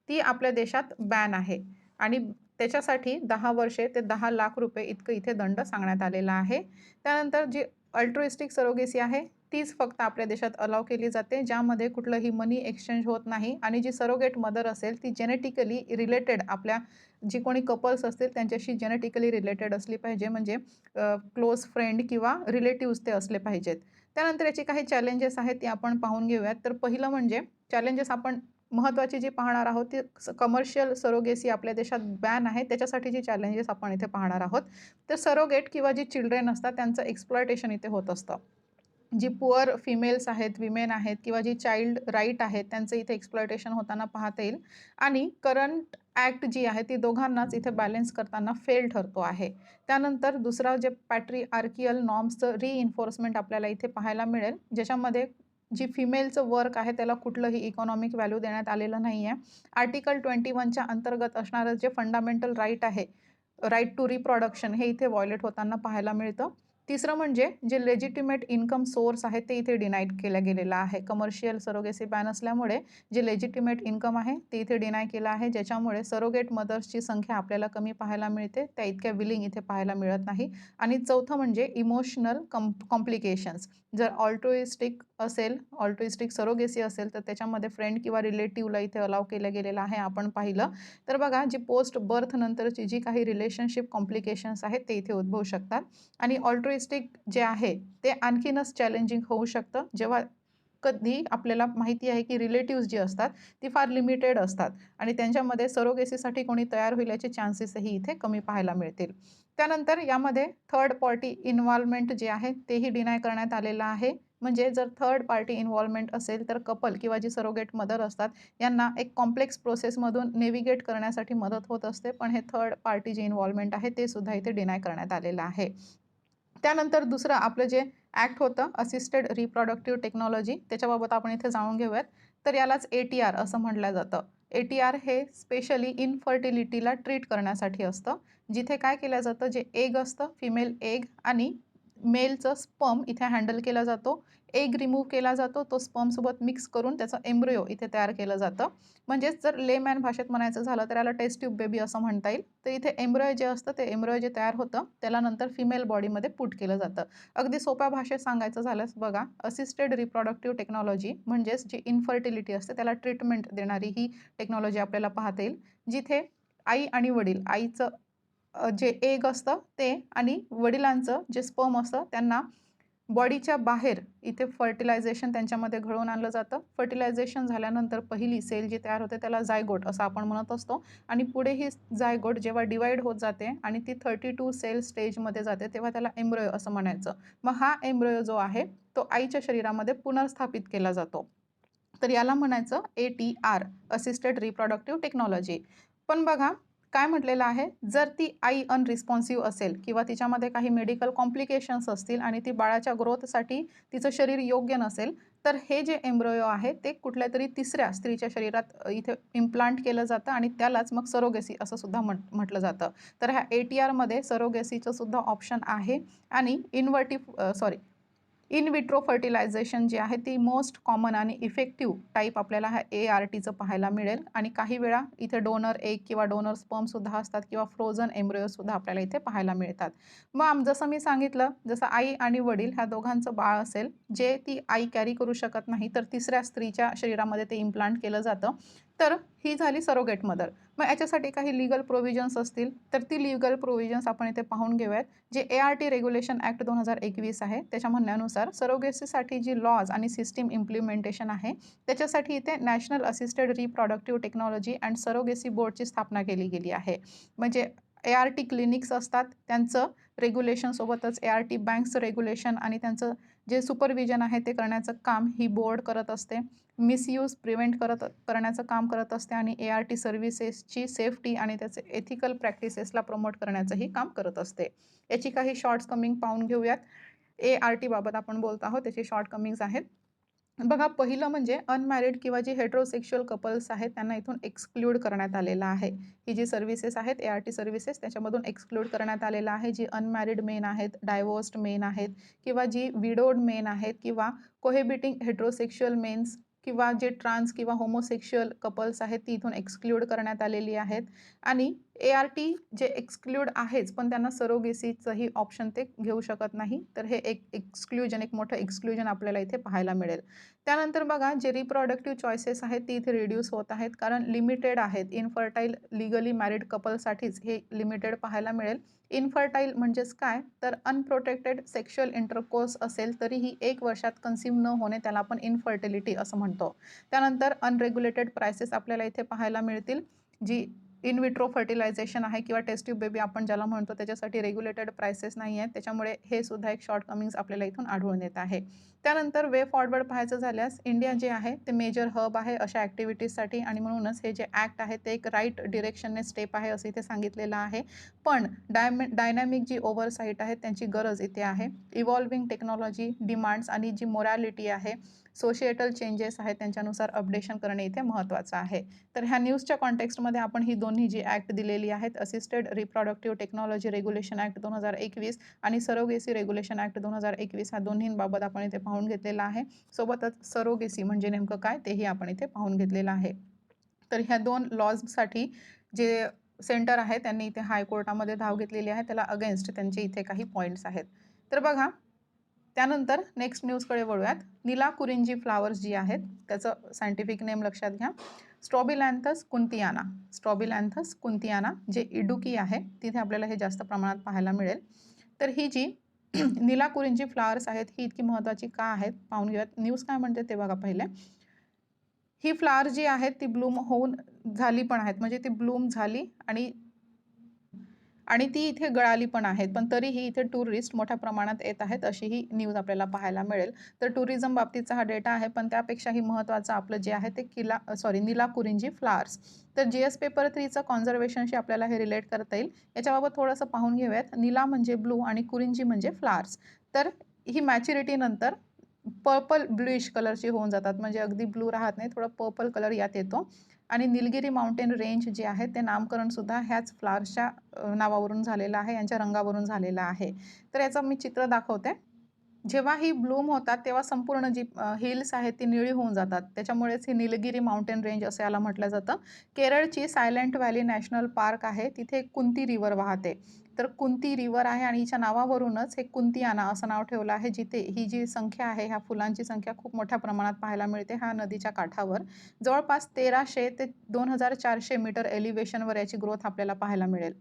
ती आपल्या देशात बॅन आहे आणि त्याच्यासाठी 10 वर्षे ते 10 लाख रुपये इतकं इथे दंड सांगण्यात आलेला आहे. त्यानंतर जी अल्ट्रुइस्टिक सरोगेसी आहे तीच फक्त आपल्या देशात अलाव केली जाते, ज्यामध्ये कुठलंही मनी एक्सचेंज होत नाही आणि जी सरोगेट मदर असेल ती जेनेटिकली रिलेटेड आपल्या जी कोणी कपल्स असतील त्यांच्याशी जेनेटिकली रिलेटेड असली पाहिजे, म्हणजे क्लोज फ्रेंड किंवा रिलेटिव्हज ते असले पाहिजेत. त्यानंतर याची काही चॅलेंजेस आहेत ती आपण पाहून घेऊयात. तर पहिलं म्हणजे चॅलेंजेस आपण महत्त्वाची जी पाहणार आहोत ती कमर्शियल सरोगेसी आपल्या देशात बॅन आहे त्याच्यासाठी जी चॅलेंजेस आपण इथे पाहणार आहोत. तर सरोगेट किंवा जी चिल्ड्रेन असतात त्यांचं एक्सप्लॉयटेशन इथे होत असतं. जी पुअर फिमेल्स आहेत, विमेन आहेत किंवा जी चाइल्ड राईट आहेत त्यांचं इथे एक्सप्लॉयटेशन होताना पाहता येईल आणि करंट ॲक्ट जी आहे ती दोघांनाच इथे बॅलन्स करताना फेल ठरतो आहे. त्यानंतर दुसरा जे पॅट्रिआर्कियल नॉर्म्सचं रिइन्फोर्समेंट आपल्याला इथे पाहायला मिळेल, ज्याच्यामध्ये जी फिमेलचं वर्क आहे त्याला कुठलंही इकॉनॉमिक व्हॅल्यू देण्यात आलेलं नाही आहे. आर्टिकल 21च्या अंतर्गत असणारं जे फंडामेंटल राईट आहे, राईट टू रिप्रोडक्शन, हे इथे व्हायोलेट होताना पाहायला मिळतं. तिसरं म्हणजे जे लेजिटिमेट इन्कम सोर्स आहे ते इथे डिनाय केलं गेलेलं आहे. कमर्शियल सरोगेसी बॅन असल्यामुळे जे लेजिटिमेट इन्कम आहे ते इथे डिनाय केलं आहे, ज्याच्यामुळे सरोगेट मदर्सची संख्या आपल्याला कमी पाहायला मिळते. त्या इतक्या विलिंग इथे पाहायला मिळत नाही. आणि चौथं म्हणजे इमोशनल कॉम्प्लिकेशन्स. जर ऑल्ट्रुइस्टिक असेल, ऑल्ट्रुइस्टिक सरोगेसी असेल तर त्याच्यामध्ये फ्रेंड किंवा रिलेटिव्हला इथे अलाव केलं गेलेलं आहे आपण पाहिलं. तर बघा जी पोस्ट बर्थ नंतरची जी काही रिलेशनशिप कॉम्प्लिकेशन्स आहेत ते इथे उद्भवू शकतात. आणि ऑल्ट्रुइस्टिक जे आहे ते आणखीनच चॅलेंजिंग होऊ शकतं, जेव्हा कधी आपल्याला माहिती आहे की रिलेटिव्हज जी असतात ती फार लिमिटेड असतात आणि त्यांच्यामध्ये सरोगेसीसाठी कोणी तयार होईल याचे चान्सेसही इथे कमी पाहायला मिळतील. त्यानंतर यामध्ये थर्ड पार्टी इन्व्हॉल्वमेंट जे आहे तेही डिनाय करण्यात आलेलं आहे. म्हणजे जर थर्ड पार्टी इन्व्हॉल्वमेंट असेल तर कपल किंवा जी सरोगेट मदर असतात यांना एक कॉम्प्लेक्स प्रोसेसमधून नेव्हिगेट करण्यासाठी मदत होत असते, पण हे थर्ड पार्टी जे इन्व्हॉल्वमेंट आहे ते सुद्धा इथे डिनाय करण्यात आलेलं आहे. त्यानंतर दुसरं आपलं जे ॲक्ट होतं असिस्टेड रिप्रोडक्टिव्ह टेक्नॉलॉजी, त्याच्याबाबत आपण इथे जाणून घेऊयात. तर यालाच ATR असं म्हटलं जातं. ATR हे स्पेशली इनफर्टिलिटीला ट्रीट करण्यासाठी असतं, जिथे काय केलं जातं, जे एग असतं फिमेल एग आणि मेलचं स्पर्म इथे हँडल केला जातो. एग रिमूव्ह केला जातो, तो स्पर्मसोबत मिक्स करून त्याचं एम्ब्रियो इथे तयार केलं जातं. म्हणजेच जर लेमॅन भाषेत म्हणायचं झालं तर याला टेस्ट ट्यूब बेबी असं म्हणता येईल. तर इथे एम्ब्रियो जे असतं ते एम्ब्रियो जे तयार होतं त्याला नंतर फिमेल बॉडीमध्ये पुट केलं जातं. अगदी सोप्या भाषेत सांगायचं झाल्यास बघा, असिस्टेड रिप्रोडक्टिव्ह टेक्नॉलॉजी म्हणजेच जी इनफर्टिलिटी असते त्याला ट्रीटमेंट देणारी ही टेक्नॉलॉजी आपल्याला पाहता येईल, जिथे आई आणि वडील, आईचं जे एग असतं ते आणि वडिलांचं जे स्पर्म असतं त्यांना बॉडीच्या बाहेर इथे फर्टिलायझेशन त्यांच्यामध्ये घडवून आणलं जातं. फर्टिलायझेशन झाल्यानंतर पहिली सेल जी तयार होते त्याला झायगोट असं आपण म्हणत असतो आणि पुढे ही झायगोट जेव्हा डिवाइड होत जाते आणि ती 32 सेल स्टेजमध्ये जाते तेव्हा त्याला एम्ब्रियो असं म्हणायचं. मग हा एम्ब्रियो जो आहे तो आईच्या शरीरामध्ये पुनर्स्थापित केला जातो. तर याला म्हणायचं ATR, असिस्टेड रिप्रोडक्टिव्ह टेक्नॉलॉजी. पण बघा काय म्हटलेलं आहे, जर ती आई अनरिस्पॉन्सिव्ह असेल किंवा तिच्यामध्ये काही मेडिकल कॉम्प्लिकेशन्स असतील आणि ती बाळाच्या ग्रोथसाठी तिचं शरीर योग्य नसेल, तर हे जे एम्ब्रियो आहे ते कुठल्यातरी तिसऱ्या स्त्रीच्या शरीरात इथे इम्प्लांट केलं जातं आणि त्यालाच मग सरोगेसी असं सुद्धा म्हटलं जातं. तर ह्या ATRमध्ये सरोगेसीचं सुद्धा ऑप्शन आहे आणि इन विट्रो फर्टिलायझेशन जे आहे ती मोस्ट कॉमन आणि इफेक्टिव्ह टाईप आपल्याला ह्या ARTचं पाहायला मिळेल आणि काही वेळा इथे डोनर एग किंवा डोनर स्पर्मसुद्धा असतात किंवा फ्रोझन एम्ब्रियोसुद्धा आपल्याला इथे पाहायला मिळतात. मग जसं मी सांगितलं, जसं आई आणि वडील ह्या दोघांचं बाळ असेल, जे ती आई कॅरी करू शकत नाही, तर तिसऱ्या स्त्रीच्या शरीरामध्ये ते इम्प्लांट केलं जातं. तर ही झाली सरोगेट मदर. मग याच्यासाठी काही लीगल प्रोव्हिजन्स असतील, तर ती लीगल प्रोव्हिजन्स आपण इथे पाहून घेऊयात. जे ART रेग्युलेशन ॲक्ट 2021 आहे, त्याच्या म्हणण्यानुसार सरोगेसीसाठी जी लॉज आणि सिस्टीम इम्प्लिमेंटेशन आहे, त्याच्यासाठी इथे national assisted reproductive technology and surrogacy बोर्डची स्थापना केली गेली आहे. म्हणजे ART क्लिनिक्स असतात, त्यांचं रेग्युलेशन सोबतच ART बँक्सचं रेग्युलेशन आणि त्यांचं जे सुपरविजन आहे ते करण्याचं काम ही बोर्ड करत असते. मिसयूज प्रिव्हेंट करण्याचं काम करत असते आणि ART सर्व्हिसेसची सेफ्टी आणि त्याचे एथिकल प्रॅक्टिसेसला प्रमोट करण्याचंही काम करत असते. याची काही शॉर्ट्स कमिंग पाहून घेऊयात. ART बाबत आपण बोलत आहोत, त्याचे शॉर्ट कमिंग्स आहेत. बघा, पहिलं म्हणजे अनमॅरिड किंवा जी हेटेरोसेक्शुअल कपल्स आहेत त्यांना इथून एक्सक्लूड करण्यात आलेलं आहे. ही जी सर्व्हिसेस आहेत ART सर्व्हिसेस त्याच्यामधून एक्सक्लूड करण्यात आलेलं आहे. जी अनमॅरिड मेन आहेत, डायव्होर्स्ड मेन आहेत किंवा जी विडोड मेन आहेत किंवा कोहेबिटिंग हेटेरोसेक्शुअल मेन्स किंवा जे ट्रान्स किंवा होमोसेक्शुअल कपल्स आहेत ती इथून एक्सक्लूड करण्यात आलेली आहेत. आणि ART जे एक्सक्लूड आहेच, पण त्यांना सरोगेसीचंही ऑप्शन ते घेऊ शकत नाही. तर हे एक मोठं एक्सक्लुजन आपल्याला इथे पाहायला मिळेल. त्यानंतर बघा, जे रिप्रोडक्टिव्ह चॉईसेस आहेत ती इथे रिड्यूस होत आहेत, कारण लिमिटेड आहेत. इनफर्टाईल लिगली मॅरिड कपलसाठीच हे लिमिटेड पाहायला मिळेल. इनफर्टाईल म्हणजेच काय, तर अनप्रोटेक्टेड सेक्शुअल इंटरकोर्स असेल तरीही 1 वर्षात कन्सीव्ह न होणे त्याला आपण इनफर्टिलिटी असं म्हणतो. त्यानंतर अनरेग्युलेटेड प्राइसेस आपल्याला इथे पाहायला मिळतील. जी इन विट्रो फर्टिलायझेशन आहे किंवा टेस्ट ट्यूब बेबी आपण ज्याला म्हणतो, त्याच्यासाठी रेग्युलेटेड प्राइसेस नाही आहेत. त्याच्यामुळे हे सुद्धा एक शॉर्ट कमिंग्स आपल्याला इथून आढळून येत आहे. त्यानंतर वे फॉरवर्ड पाहायचं झाल्यास इंडिया जे आहे ते मेजर हब आहे अशा ॲक्टिव्हिटीजसाठी आणि म्हणूनच हे जे ॲक्ट आहे ते एक राईट डिरेक्शनने स्टेप आहे असं इथे सांगितलेलं आहे. पण डायनॅमिक जी ओव्हरसाईट आहे त्यांची गरज इथे आहे. इव्हॉल्विंग टेक्नॉलॉजी, डिमांड्स आणि जी मोरॅलिटी आहे, सोशिएटल चेंजेस आहेत त्यांच्यानुसार अपडेशन करणे इथे महत्त्वाचं आहे. तर ह्या न्यूजच्या कॉन्टेक्स्टमध्ये आपण ही दोन्ही जी ॲक्ट दिलेली आहेत, assisted reproductive technology regulation act 2021 आणि सरोगेसी रेग्युलेशन ॲक्ट 2021 ह्या दोन्हींबाबत आपण इथे पाहून घेतलेलं आहे. सोबतच सरोगेसी म्हणजे नेमकं काय तेही आपण इथे पाहून घेतलेलं आहे. तर ह्या 2 लॉजसाठी जे सेंटर आहे त्यांनी इथे हायकोर्टामध्ये धाव घेतलेली आहे. त्याला अगेन्स्ट त्यांचे इथे काही पॉईंट्स आहेत. तर बघा, त्यानंतर नेक्स्ट न्यूजकडे वळूयात. नीला कुरिंजी फ्लावर्स जी आहेत त्याचं सायंटिफिक नेम लक्षात घ्या, स्ट्रॉबिलॅन्थस कुंतियाना. स्ट्रॉबिलॅन्थस कुंतियाना जे इडुकी आहे तिथे आपल्याला हे जास्त प्रमाणात पाहायला मिळेल. तर ही जी नीला कुरिंजी फ्लावर्स आहेत ही इतकी महत्त्वाची का आहेत पाहून घेऊयात. न्यूज काय म्हणते ते बघा पहिले. ही फ्लावर जी आहेत ती ब्लूम होऊन झाली पण आहेत, म्हणजे ती ब्लूम झाली आणि ती इथे गळाली पण आहेत, पण तरीही इथे टुरिस्ट मोठ्या प्रमाणात येत आहेत अशी ही न्यूज आपल्याला पाहायला मिळेल. तर टुरिझम बाबतीचा हा डेटा आहे, पण त्यापेक्षाही महत्त्वाचं आपलं जे आहे ते नीला कुरिंजी फ्लावर्स. तर GS पेपर 3चं कॉन्झर्वेशनशी आपल्याला हे रिलेट करता येईल. याच्याबाबत थोडंसं पाहून घेऊयात. नीला म्हणजे ब्लू आणि कुरिंजी म्हणजे फ्लावर्स. तर ही मॅच्युरिटीनंतर पर्पल ब्लूइश कलरची होऊन जातात, म्हणजे अगदी ब्लू राहत नाही, थोडा पर्पल कलर यात येतो. आणि निलगिरी माउंटेन रेंज जे आहे ते नामकरणसुद्धा ह्याच फ्लावर्सच्या नावावरून झालेलं आहे, यांच्या रंगावरून झालेलं आहे. तर याचं मी चित्र दाखवते. जेव्हा ही ब्लूम होतात तेव्हा संपूर्ण जी हिल्स आहेत ती निळी होऊन जातात. त्याच्यामुळेच ही निलगिरी माउंटेन रेंज असं याला म्हटलं जातं. केरळची सायलेंट व्हॅली नॅशनल पार्क आहे, तिथे कुंती रिव्हर वाहते. तर कुंती रिव्हर आहे आणि हिच्या नावावरूनच हे कुंतियाना असं नाव ठेवलं आहे. जिथे ही जी संख्या आहे, ह्या फुलांची संख्या खूप मोठ्या प्रमाणात पाहायला मिळते ह्या नदीच्या काठावर. जवळपास 1300 ते 2400 मीटर एलिव्हेशनवर याची ग्रोथ आपल्याला पाहायला मिळेल.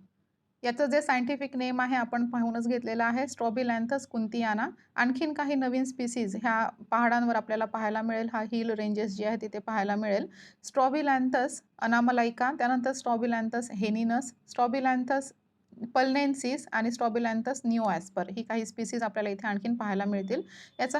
याचं जे सायंटिफिक नेम आहे आपण पाहूनच घेतलेलं आहे, स्ट्रॉबिलॅन्थस कुंतियाना. आणखीन काही नवीन स्पीसीज ह्या पहाडांवर आपल्याला पाहायला मिळेल. हा हिल रेंजेस जे आहे तिथे पाहायला मिळेल. स्ट्रॉबिलॅन्थस अनामलाइका, त्यानंतर स्ट्रॉबिलॅन्थस हेनिनस, स्ट्रॉबिलॅन्थस पल्नेन्सिस आणि स्ट्रॉबिलॅन्थस निओॲस्पर ही काही स्पीसीज आपल्याला इथे आणखीन पाहायला मिळतील. याचं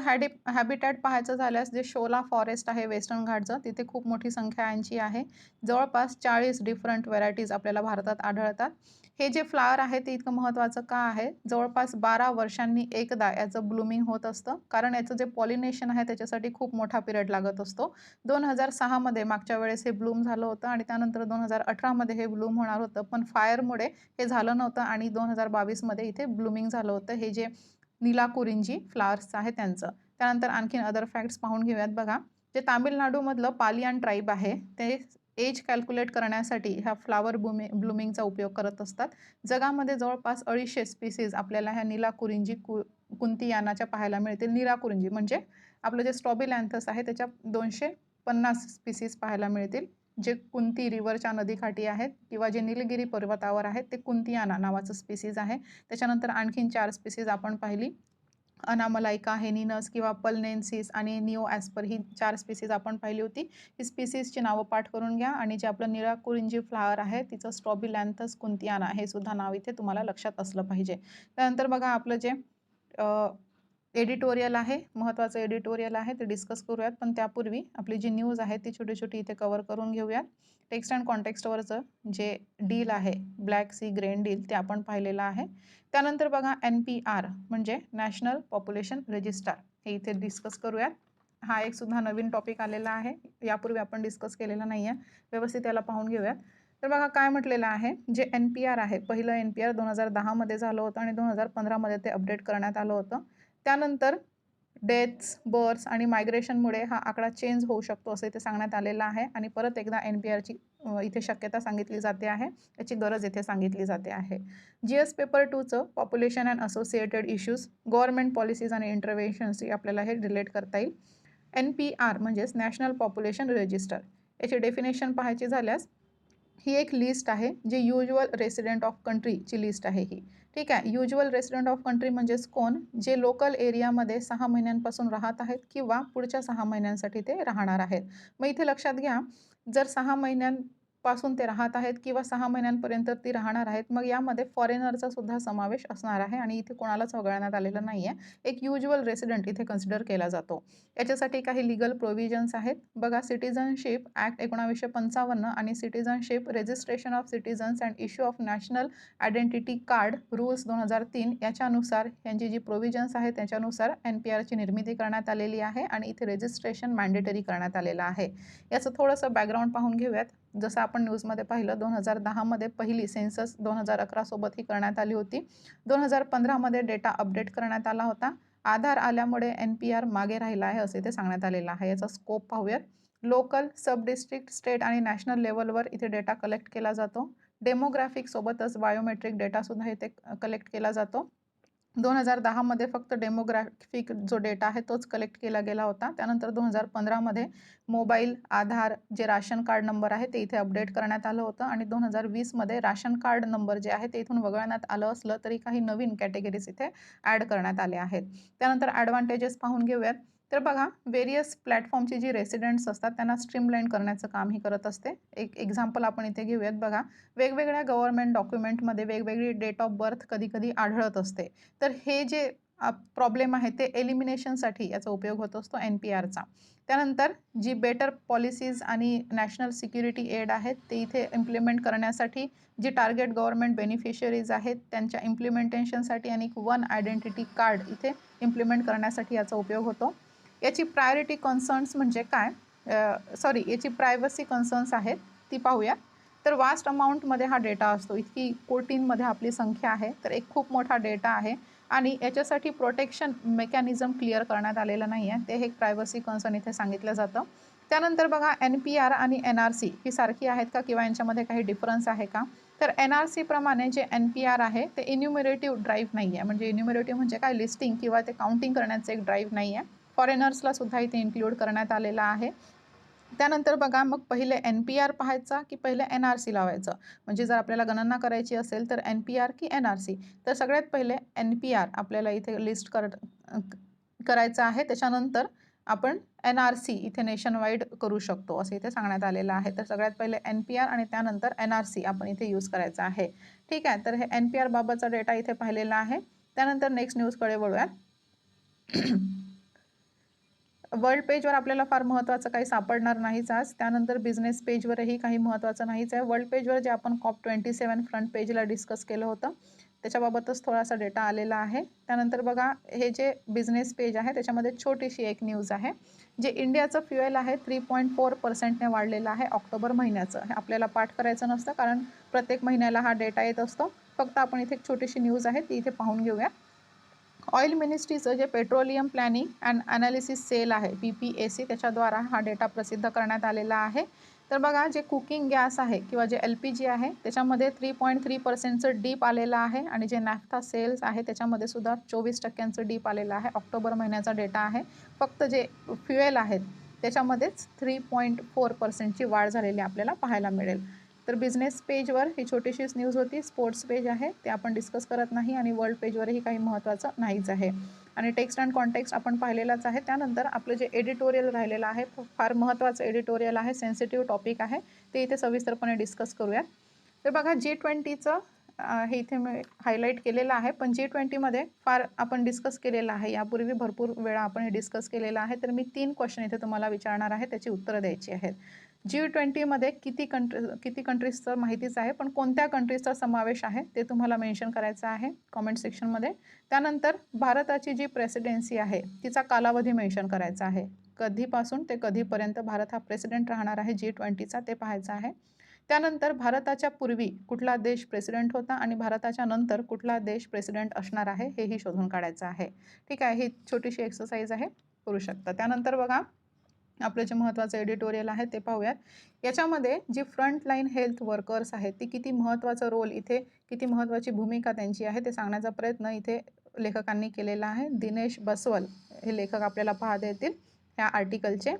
हॅबिटॅट पाहायचं झाल्यास जे शोला फॉरेस्ट आहे वेस्टर्न घाटचं, तिथे खूप मोठी संख्या यांची आहे. जवळपास 40 डिफरंट व्हरायटीज आपल्याला भारतात आढळतात. हे जे फ्लॉवर आहे ते इतकं महत्त्वाचं का आहे? जवळपास 12 वर्षांनी एकदा याचं ब्लूमिंग होत असतं, कारण याचं जे पॉलिनेशन आहे त्याच्यासाठी खूप मोठा पिरियड लागत असतो. 2006 मध्ये मागच्या वेळेस हे ब्लूम झालं होतं आणि त्यानंतर 2018 मध्ये हे ब्लूम होणार होतं, पण फायरमुळे हे झालं नव्हतं आणि 2022 मध्ये इथे ब्लूमिंग झालं होतं. हे जे नीलाकुरिंजी फ्लॉवर्स आहे त्यांचं. त्यानंतर आणखीन अदर फॅक्ट्स पाहून घेऊयात बघा. जे तामिळनाडूमधलं पालियान ट्राईब आहे ते एज कॅल्क्युलेट करण्यासाठी ह्या फ्लॉवर ब्लूमिंगचा उपयोग करत असतात. जगामध्ये जवळपास 250 स्पीसीज आपल्याला ह्या नीलाकुरिंजी कुंतियानाच्या पाहायला मिळतील. नीलाकुरिंजी म्हणजे आपलं जे स्ट्रॉबिलॅन्थस आहे त्याच्या 250 स्पीसीज पाहायला मिळतील, जे कुंती रिव्हरच्या नदीकाठी आहेत किंवा जे निलगिरी पर्वतावर आहेत ते कुंतियाना नावाचं स्पीसीज आहे. त्याच्यानंतर आणखीन 4 स्पीसीज आपण पाहिली. अनामलाइका, हेनिनस किंवा पल्नेन्सिस आणि निओॲस्पर ही 4 स्पीसीज आपण पाहिली होती. ही स्पीसीजची नावं पाठ करून घ्या आणि जे आपलं नीलाकुरिंजी फ्लॉवर आहे तिचं स्ट्रॉबिलॅन्थस कुंतियाना हे सुद्धा नाव इथे तुम्हाला लक्षात असलं पाहिजे. त्यानंतर बघा आपलं जे एडिटोरियल आहे, महत्त्वाचं एडिटोरियल आहे ते डिस्कस करूयात. पण त्यापूर्वी आपली जी न्यूज आहे ती छोटी-छोटी इथे कव्हर करून घेऊयात. टेक्स्ट अँड कॉन्टेक्स्टवरचं जे डील आहे, ब्लॅक सी ग्रेन डील ते आपण पाहिलेलं आहे. त्यानंतर बघा NPR म्हणजे नॅशनल पॉप्युलेशन रजिस्टर हे इथे डिस्कस करूयात. हा एक सुद्धा नवीन टॉपिक आलेला आहे. यापूर्वी आपण डिस्कस केलेला नाही आहे. व्यवस्थित याला पाहून घेऊयात. तर बघा काय म्हटलेलं आहे, जे NPR आहे पहिलं NPR 2010 मध्ये झालं होतं आणि 2015 मध्ये ते अपडेट करण्यात आलं होतं. त्यानंतर डेथ्स, बर्थ्स आणि मायग्रेशनमुळे हा आकडा चेंज होऊ शकतो असं इथे सांगण्यात आलेलं आहे आणि परत एकदा NPRची इथे शक्यता सांगितली जाते आहे. याची गरज इथे सांगितली जाते आहे. GS पेपर 2चं population and associated issues, government policies आणि इंटरव्हेन्शन्स आपल्याला हे रिलेट करता येईल. NPR म्हणजेच नॅशनल पॉप्युलेशन रजिस्टर. याची डेफिनेशन पाहायची झाल्यास ही एक लिस्ट आहे जी युज्युअल रेसिडेंट ऑफ कंट्रीची लिस्ट आहे ही. ठीक आहे. युज्युअल रेसिडेंट ऑफ कंट्री म्हणजेच कोण? जे लोकल एरियामध्ये 6 महिन्यांपासून राहत आहेत किंवा पुढच्या 6 महिन्यांसाठी ते राहणार आहेत. मग इथे लक्षात घ्या, जर 6 महिन्यांपासून ते राहत आहेत किंवा 6 महिन्यांपर्यंत ती राहणार आहेत, मग यामध्ये फॉरेनरचा सुद्धा समावेश असणार आहे आणि इथे कोणालाच वगळण्यात आलेलं नाही आहे. एक युज्युअल रेसिडेंट इथे कन्सिडर केला जातो. याच्यासाठी काही लीगल प्रोव्हिजन्स आहेत. बघा, सिटिझनशिप ॲक्ट 1955 आणि citizenship, registration of citizens and issue of national identity card rules 2003 याच्यानुसार यांची जी प्रोव्हिजन्स आहेत त्याच्यानुसार NPRची निर्मिती करण्यात आलेली आहे आणि इथे रजिस्ट्रेशन मॅन्डेटरी करण्यात आलेलं आहे. याचं थोडंसं बॅकग्राऊंड पाहून घेऊयात. जसं आपण न्यूजमध्ये पाहिलं 2010 मध्ये पहिली सेन्सस 2011 सोबत ही करण्यात आली होती. 2015 मध्ये डेटा अपडेट करण्यात आला होता. आधार आल्यामुळे NPR मागे राहिला आहे असे ते सांगण्यात आलेलं आहे. याचा स्कोप पाहूयात. लोकल, सब डिस्ट्रिक्ट, स्टेट आणि नॅशनल लेवलवर इथे डेटा कलेक्ट केला जातो. डेमोग्राफिक सोबतच बायोमेट्रिक डेटासुद्धा इथे कलेक्ट केला जातो. 2010 मध्ये फक्त डेमोग्राफिक जो डेटा आहे तोच कलेक्ट केला गेला होता. त्यानंतर 2015 मध्ये मोबाईल, आधार, जे राशन कार्ड नंबर आहे ते इथे अपडेट करण्यात आलं होतं आणि 2020 मध्ये राशन कार्ड नंबर जे आहे ते इथून वगळण्यात आलं असलं तरी काही नवीन कॅटेगरीज इथे ॲड करण्यात आले आहेत. त्यानंतर ॲडव्हान्टेजेस पाहून घेऊयात. तर बघा, व्हेरियस प्लॅटफॉर्मची जी रेसिडेंट्स असतात त्यांना स्ट्रीमलाईन करण्याचं काम ही करत असते. एक एक्झाम्पल आपण इथे घेऊयात. बघा, वेगवेगळ्या गव्हर्नमेंट डॉक्युमेंटमध्ये वेगवेगळी डेट ऑफ बर्थ कधी-कधी आढळत असते. तर हे जे प्रॉब्लेम आहे ते एलिमिनेशनसाठी याचा उपयोग होत असतो NPRचा. त्यानंतर जी बेटर पॉलिसीज आणि नॅशनल सिक्युरिटी एड आहेत ते इथे इम्प्लिमेंट करण्यासाठी जी टार्गेट गव्हर्नमेंट बेनिफिशियरीज आहेत त्यांच्या इम्प्लिमेंटेशनसाठी आणि वन आयडेंटिटी कार्ड इथे इम्प्लिमेंट करण्यासाठी याचा उपयोग होतो. याची प्रायोरिटी कन्सर्न्स म्हणजे काय? याची प्रायव्हसी कन्सर्न्स आहेत ती पाहूया. तर वास्ट अमाऊंटमध्ये हा डेटा असतो. इतकी कोटींमध्ये आपली संख्या आहे, तर एक खूप मोठा डेटा आहे आणि याच्यासाठी प्रोटेक्शन मेकॅनिझम क्लिअर करण्यात आलेलं नाही आहे. ते एक प्रायव्हसी कन्सर्न इथे सांगितलं जातं. त्यानंतर बघा, NPR आणि NRC ही सारखी आहेत का किंवा यांच्यामध्ये काही डिफरन्स आहे का? तर NRC प्रमाणे जे NPR आहे ते इन्युमरेटिव्ह ड्राईव्ह नाही आहे. म्हणजे इन्युमरेटिव्ह म्हणजे काय? लिस्टिंग किंवा ते काउंटिंग करण्याचं एक ड्राईव्ह नाही आहे. फॉरेनर्सला सुद्धा इथे इन्क्लूड करण्यात आलेलं आहे. त्यानंतर बघा, मग पहिले NPR पाहायचा की पहिले NRC लावायचं? म्हणजे जर आपल्याला गणना करायची असेल तर NPR की NRC? तर सगळ्यात पहिले NPR आपल्याला इथे लिस्ट करायचं आहे. त्याच्यानंतर आपण NRC इथे नेशन वाईड करू शकतो असं इथे सांगण्यात आलेलं आहे. तर सगळ्यात पहिले NPR आणि त्यानंतर NRC आपण इथे यूज करायचा आहे. ठीक आहे, तर हे NPR बाबतचा डेटा इथे पाहिलेला आहे. त्यानंतर नेक्स्ट न्यूजकडे वळूयात. वर्ल्ड पेजवर आपल्याला फार महत्त्वाचं काही सापडणार नाहीच आज. त्यानंतर बिझनेस पेजवरही काही महत्त्वाचं नाहीच आहे. वर्ल्ड पेजवर जे आपण COP27 फ्रंट पेजला डिस्कस केलं होतं त्याच्याबाबतच थोडासा डेटा आलेला आहे. त्यानंतर बघा हे जे बिझनेस पेज आहे त्याच्यामध्ये छोटीशी एक न्यूज आहे. जे इंडियाचं फ्युएल आहे 3.4%ने वाढलेलं आहे ऑक्टोबर महिन्याचं. हे आपल्याला पाठ करायचं नसतं कारण प्रत्येक महिन्याला हा डेटा येत असतो. फक्त आपण इथे एक छोटीशी न्यूज आहे ती इथे पाहून घेऊया. ऑइल मिनिस्ट्रीचं जे petroleum planning and analysis cell आहे PPAC त्याच्याद्वारा हा डेटा प्रसिद्ध करण्यात आलेला आहे. तर बघा जे कुकिंग गॅस आहे किंवा जे LPG आहे त्याच्यामध्ये 3.3%चं डीप आलेलं आहे आणि जे नॅफ्था सेल्स आहे त्याच्यामध्ये सुद्धा 24% डीप आलेलं आहे. ऑक्टोबर महिन्याचा डेटा आहे. फक्त जे फ्युएल आहेत त्याच्यामध्येच 3.4%ची वाढ झालेली आपल्याला पाहायला मिळेल. तर बिझनेस पेजवर ही छोटीशीच न्यूज होती. स्पोर्ट्स पेज आहे ते आपण डिस्कस करत नाही आणि वर्ल्ड पेजवरही काही महत्त्वाचं नाहीच आहे. आणि टेक्स्ट अँड कॉन्टेक्स्ट आपण पाहिलेलाच आहे. त्यानंतर आपलं जे एडिटोरियल राहिलेलं आहे फार महत्त्वाचं एडिटोरियल आहे, सेन्सिटिव्ह टॉपिक आहे ते इथे सविस्तरपणे डिस्कस करूयात. तर बघा G20चं हे इथे मी हायलाईट केलेलं आहे. पण G20मध्ये फार आपण डिस्कस केलेलं आहे यापूर्वी भरपूर वेळा आपण हे डिस्कस केलेलं आहे. तर मी 3 क्वेश्चन इथे तुम्हाला विचारणार आहे त्याची उत्तरं द्यायची आहेत. G20मध्ये किती कंट्रीजचं माहितीच आहे, पण कोणत्या कंट्रीजचा समावेश आहे ते तुम्हाला मेन्शन करायचं आहे कॉमेंट सेक्शनमध्ये. त्यानंतर भारताची जी प्रेसिडेन्सी आहे तिचा कालावधी मेन्शन करायचा आहे. कधीपासून ते कधीपर्यंत भारत हा प्रेसिडेंट राहणार आहे G20चा ते पाहायचं आहे. त्यानंतर भारताच्या पूर्वी कुठला देश प्रेसिडेंट होता आणि भारताच्या नंतर कुठला देश प्रेसिडेंट असणार आहे हेही शोधून काढायचं आहे. ठीक आहे, ही छोटीशी एक्सरसाइज आहे, करू शकता. त्यानंतर बघा आपलं जे महत्त्वाचं एडिटोरियल आहे ते पाहूयात. याच्यामध्ये जी फ्रंटलाईन हेल्थ वर्कर्स आहेत ती किती महत्त्वाचा रोल इथे, किती महत्त्वाची भूमिका त्यांची आहे ते सांगण्याचा प्रयत्न इथे लेखकांनी केलेला आहे. दिनेश बसवल हे लेखक आपल्याला पाहता येतील ह्या आर्टिकलचे.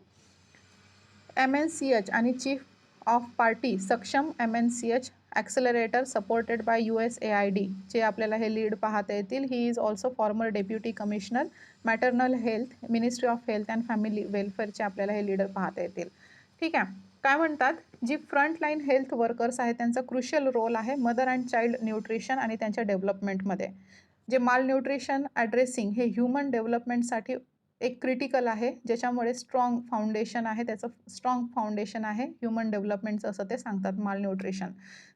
MNCH आणि chief of party Saksham MNCH accelerator supported by USAID जे आपल्याला हे लीड पाहता येतील. He is also former deputy commissioner maternal health, ministry of health and family वेलफेअरचे आपल्याला हे लीडर पाहता येतील. ठीक आहे, काय म्हणतात, जी फ्रंटलाईन हेल्थ वर्कर्स आहेत त्यांचा क्रुशियल रोल आहे मदर अँड चाइल्ड न्यूट्रिशन आणि त्यांच्या डेव्हलपमेंटमध्ये. जे माल न्यूट्रिशन ॲड्रेसिंग हे ह्युमन डेव्हलपमेंटसाठी एक क्रिटिकल आहे, ज्याच्यामुळे स्ट्रॉंग फाउंडेशन आहे, त्याचं स्ट्रॉंग फाउंडेशन आहे ह्युमन डेव्हलपमेंटचं असं ते सांगतात माल न्यूट्रिशन.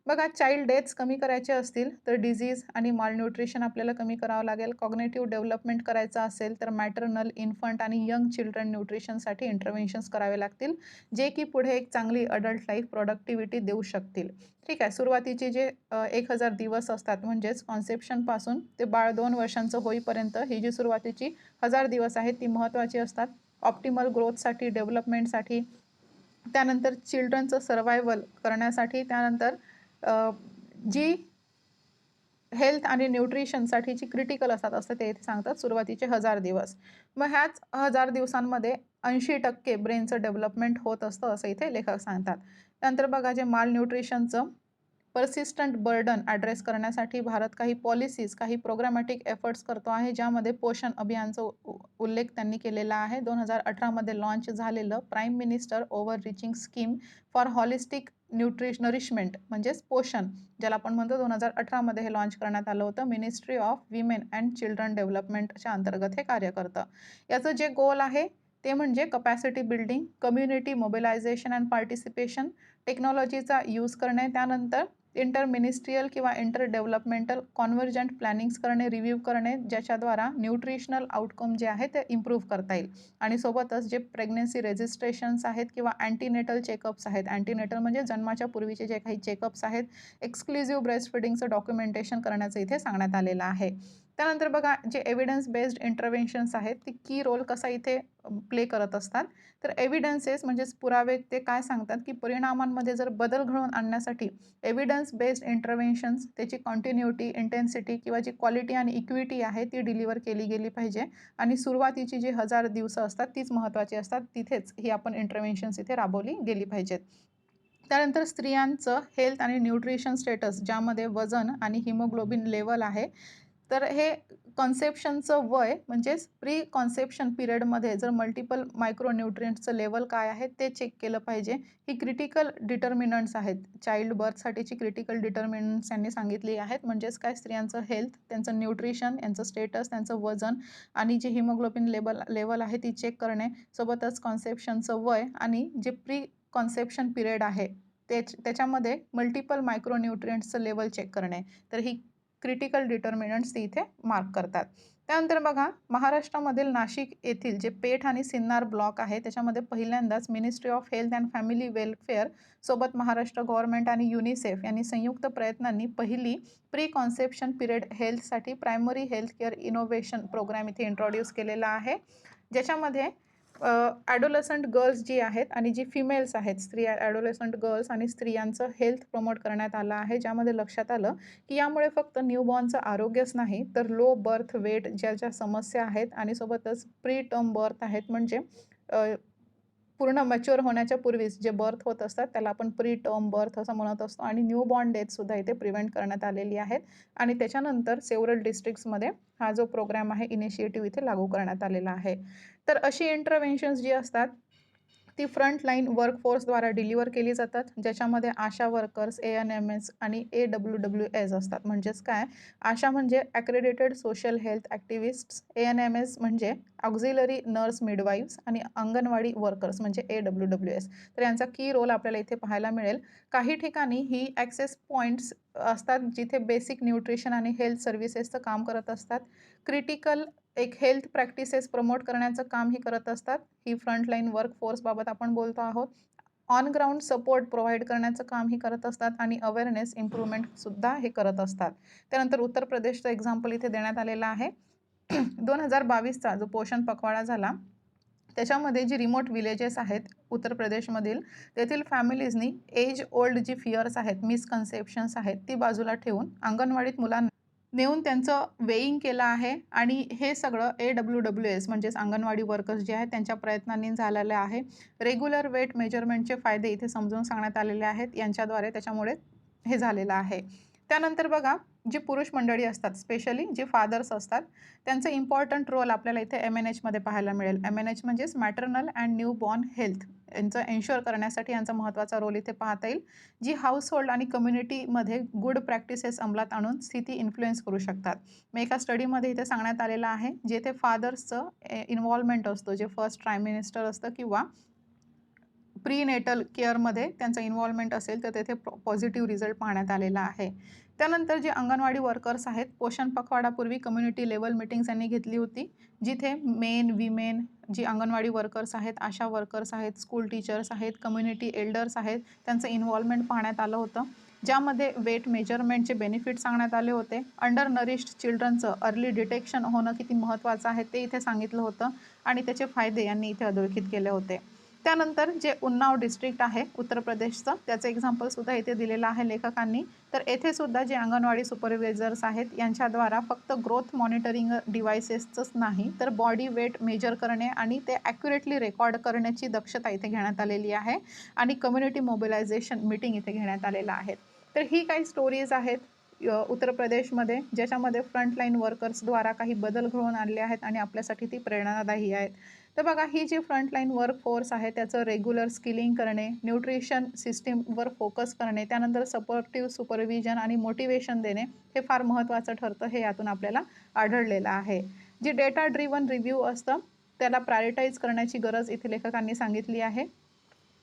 बघा चाइल्ड डेथ्स कमी करायचे असतील तर डिझीज आणि माल न्यूट्रिशन आपल्याला कमी करावं लागेल. कॉग्नेटिव्ह डेव्हलपमेंट करायचं असेल तर मॅटर्नल, इन्फंट आणि यंग चिल्ड्रन न्यूट्रिशनसाठी इंटरव्हेन्शन्स करावे लागतील जे की पुढे एक चांगली अडल्ट लाईफ प्रोडक्टिव्हिटी देऊ शकतील. ठीक आहे, सुरुवातीचे जे 1000 दिवस असतात म्हणजेच कॉन्सेप्शनपासून ते बाळ 2 वर्षांचं होईपर्यंत ही जी सुरुवातीची 1000 दिवस आहेत ती महत्त्वाची असतात ऑप्टिमल ग्रोथसाठी, डेव्हलपमेंटसाठी. त्यानंतर चिल्ड्रनचं सर्वायवल करण्यासाठी. त्यानंतर जी हेल्थ आणि न्यूट्रिशनसाठीची क्रिटिकल असतात असं ते इथे सांगतात सुरुवातीचे 1000 दिवस. मग ह्याच 1000 दिवसांमध्ये 80% ब्रेनचं डेव्हलपमेंट होत असतं असं इथे लेखक सांगतात. त्यानंतर बघा जे माल न्यूट्रिशनचं पर्सिस्टंट बर्डन ॲड्रेस करण्यासाठी भारत काही पॉलिसीज, काही प्रोग्रामॅटिक एफर्ट्स करतो आहे ज्यामध्ये पोषण अभियानचा उल्लेख त्यांनी केलेला आहे. 2018मध्ये लॉन्च झालेलं prime minister over reaching scheme for holistic nourishment म्हणजेच पोषण ज्याला आपण म्हणतो 2018मध्ये हे लॉन्च करण्यात आलं होतं. Ministry of women and children डेव्हलपमेंटच्या अंतर्गत हे कार्य करतं. याचं जे गोल आहे ते म्हणजे capacity building, community mobilisation and participation, टेक्नॉलॉजीचा यूज करणे, त्यानंतर इंटर मिनिस्ट्रियल किंवा इंटर डेव्हलपमेंटल कॉन्व्हर्जंट प्लॅनिंग्स करणे, रिव्ह्यू करणे ज्याच्याद्वारा न्यूट्रिशनल आउटकम जे आहे ते इम्प्रूव्ह करता येईल. आणि सोबतच जे प्रेग्नन्सी रजिस्ट्रेशन्स आहेत किंवा अँटीनेटल चेकअप्स आहेत, अँटीनेटल म्हणजे जन्माच्या पूर्वीचे जे काही चेकअप्स आहेत, एक्सक्लुझिव्ह ब्रेस्ट फिडिंगचं डॉक्युमेंटेशन करण्याचं इथे सांगण्यात आलेलं आहे. त्यानंतर बघा जे एव्हिडन्स बेस्ड इंटरव्हेन्शन्स आहेत ती की रोल कसा इथे प्ले करत असतात. तर एव्हिडन्सेस म्हणजेच पुरावे ते काय सांगतात की परिणामांमध्ये जर बदल घडवून आणण्यासाठी एव्हिडन्स बेस्ड इंटरव्हेन्शन्स त्याची कॉन्टिन्युटी, इंटेन्सिटी किंवा जी क्वालिटी आणि इक्विटी आहे ती डिलिव्हर केली गेली पाहिजे. आणि सुरुवातीची जी 1000 दिवस असतात तीच महत्त्वाची असतात, तिथेच ही आपण इंटरव्हेन्शन्स इथे राबवली गेली पाहिजेत. त्यानंतर स्त्रियांचं हेल्थ आणि न्यूट्रिशन स्टेटस ज्यामध्ये वजन आणि हिमोग्लोबिन लेवल आहे तर हे कन्सेप्शनचं वय म्हणजेच प्री कन्सेप्शन पिरियडमध्ये जर मल्टिपल मायक्रोन्यूट्रिएंट्सचं लेवल काय आहे ते चेक केलं पाहिजे. ही क्रिटिकल डिटर्मिनंट्स आहेत. चाइल्ड बर्थसाठीची क्रिटिकल डिटर्मिनंट्स यांनी सांगितली आहेत. म्हणजेच काय, स्त्रियांचं हेल्थ, त्यांचं न्यूट्रिशन, यांचं स्टेटस, त्यांचं वजन आणि जे हिमोग्लोबिन लेवल आहे ती चेक करणे. सोबतच कन्सेप्शनचं वय आणि जे प्री कन्सेप्शन पिरियड आहे त्याच्यामध्ये मल्टिपल मायक्रोन्यूट्रिएंट्सचं लेवल चेक करणे. तर ही क्रिटिकल डिटर्मिनंट्स ते इथे मार्क करतात. त्यानंतर बघा, महाराष्ट्रामधील नाशिक येथील जे पेठ आणि सिन्नर ब्लॉक आहे त्याच्यामध्ये पहिल्यांदाच ministry of health and family welfare सोबत महाराष्ट्र गव्हर्नमेंट आणि युनिसेफ यांनी संयुक्त प्रयत्नांनी पहिली प्री कॉन्सेप्शन पिरियड हेल्थसाठी primary health care innovation programme इथे इंट्रोड्यूस केलेला आहे. ज्याच्यामध्ये ॲडोलसंट गर्ल्स जी आहेत आणि जी फिमेल्स आहेत, ॲडोलसंट गर्ल्स आणि स्त्रियांचं हेल्थ प्रमोट करण्यात आलं आहे. ज्यामध्ये लक्षात आलं की यामुळे फक्त न्यूबॉर्नचं आरोग्यच नाही तर लो बर्थ वेट ज्या समस्या आहेत आणि सोबतच प्री टर्म बर्थ आहेत, म्हणजे पूर्ण मॅच्युअर होण्याच्या पूर्वीच जे बर्थ होत असतात त्याला आपण प्री टर्म बर्थ असं म्हणत असतो आणि न्यूबॉर्न डेथसुद्धा इथे प्रिव्हेंट करण्यात आलेली आहेत. आणि त्याच्यानंतर सेव्हरल डिस्ट्रिक्ट्समध्ये हा जो प्रोग्राम आहे, इनिशिएटिव्ह इथे लागू करण्यात आलेला आहे. तर अशी इंटरव्हेन्शन्स जी असतात ती फ्रंटलाईन वर्कफोर्सद्वारा डिलिव्हर केली जातात. ज्याच्यामध्ये आशा वर्कर्स, ANMS आणि AWWS असतात. म्हणजेच काय, आशा म्हणजे ॲक्रेडिटेड सोशल हेल्थ ॲक्टिव्हिस्ट्स, ANMS म्हणजे ऑक्झिलरी नर्स मिडवाईफ्स आणि अंगणवाडी वर्कर्स म्हणजे AWWS. तर यांचा की रोल आपल्याला इथे पाहायला मिळेल. काही ठिकाणी ही ॲक्सेस पॉईंट्स असतात जिथे बेसिक न्यूट्रिशन आणि हेल्थ सर्व्हिसेसचं काम करत असतात. क्रिटिकल एक हेल्थ प्रॅक्टिसेस प्रमोट करण्याचं काम ही करत असतात. ही फ्रंटलाईन वर्कफोर्सबाबत आपण बोलतो आहोत. ऑन ग्राउंड सपोर्ट प्रोव्हाइड करण्याचं काम ही करत असतात आणि अवेअरनेस इम्प्रूव्हमेंटसुद्धा हे करत असतात. त्यानंतर उत्तर प्रदेशचं एक्झाम्पल इथे देण्यात आलेलं आहे. 2022चा जो पोषण पखवाडा झाला त्याच्यामध्ये जी रिमोट विलेजेस आहेत उत्तर प्रदेशमधील, तेथील फॅमिलीजनी एज ओल्ड जी फिअर्स आहेत, मिसकन्सेप्शन्स आहेत, ती बाजूला ठेवून अंगणवाडीत मुलांना नेऊन त्यांचं वेईंग केलं आहे. आणि हे सगळं AWWS म्हणजेच अंगणवाडी वर्कर्स जे आहेत त्यांच्या प्रयत्नांनी झालेलं आहे. रेग्युलर वेट मेजरमेंटचे फायदे इथे समजून सांगण्यात आलेले आहेत यांच्याद्वारे, त्याच्यामुळे हे झालेलं आहे. त्यानंतर बघा, जी पुरुष मंडळी असतात, स्पेशली जे फादर्स असतात, त्यांचं इम्पॉर्टंट रोल आपल्याला इथे MNHमध्ये पाहायला मिळेल. MNH म्हणजेच maternal and new born health, यांचं एन्श्युअर करण्यासाठी यांचा महत्त्वाचा रोल इथे पाहता येईल. जी हाऊसहोल्ड आणि कम्युनिटीमध्ये गुड प्रॅक्टिसेस अंमलात आणून स्थिती इन्फ्लुएन्स करू शकतात. मग एका स्टडीमध्ये इथे सांगण्यात आलेलं आहे जेथे फादर्सचं इन्व्हॉल्वमेंट असतो, जे फर्स्ट ट्रायमिनिस्टर असतं किंवा प्रीनेटल केअरमध्ये त्यांचं इन्व्हॉल्वमेंट असेल तर तेथे पॉझिटिव्ह रिझल्ट पाहण्यात आलेला आहे. त्यानंतर जे अंगणवाडी वर्कर्स आहेत, पोषण पखवाडापूर्वी कम्युनिटी लेवल मीटिंग्स यांनी घेतली होती, जिथे मेन, विमेन, जी अंगणवाडी वर्कर्स आहेत, आशा वर्कर्स आहेत, स्कूल टीचर्स आहेत, कम्युनिटी एल्डर्स आहेत, त्यांचं इन्व्हॉल्वमेंट पाहण्यात आलं होतं. ज्यामध्ये वेट मेजरमेंटचे बेनिफिट सांगण्यात आले होते. अंडर नरिश्ड चिल्ड्रनचं अर्ली डिटेक्शन होणं किती महत्त्वाचं आहे ते इथे सांगितलं होतं आणि त्याचे फायदे यांनी इथे अधोरेखित केले होते. त्यानंतर जे उन्नाव डिस्ट्रिक्ट आहे उत्तर प्रदेशचं, त्याचं एक्झाम्पलसुद्धा इथे दिलेलं आहे लेखकांनी. तर येथे सुद्धा जे अंगणवाडी सुपरवायझर्स आहेत यांच्याद्वारा फक्त ग्रोथ मॉनिटरिंग डिव्हायसेसचंच नाही तर बॉडी वेट मेजर करणे आणि ते ॲक्युरेटली रेकॉर्ड करण्याची दक्षता इथे घेण्यात आलेली आहे आणि कम्युनिटी मोबिलायझेशन मीटिंग इथे घेण्यात आलेलं आहे. तर ही काही स्टोरीज आहेत उत्तर प्रदेशमध्ये ज्याच्यामध्ये फ्रंटलाईन वर्कर्सद्वारा काही बदल घडवून आणले आहेत आणि आपल्यासाठी ती प्रेरणादायी आहेत. तर बघा, ही जी फ्रंटलाईन वर्कफोर्स आहे त्याचं रेग्युलर स्किलिंग करणे, न्यूट्रिशन सिस्टीमवर फोकस करणे, त्यानंतर सपोर्टिव्ह सुपरविजन आणि मोटिवेशन देणे हे फार महत्त्वाचं ठरतं, हे यातून आपल्याला आढळलेलं आहे. जी डेटा ड्रिव्हन रिव्ह्यू असतं त्याला प्रायोरिटाईज करण्याची गरज इथे लेखकांनी सांगितली आहे.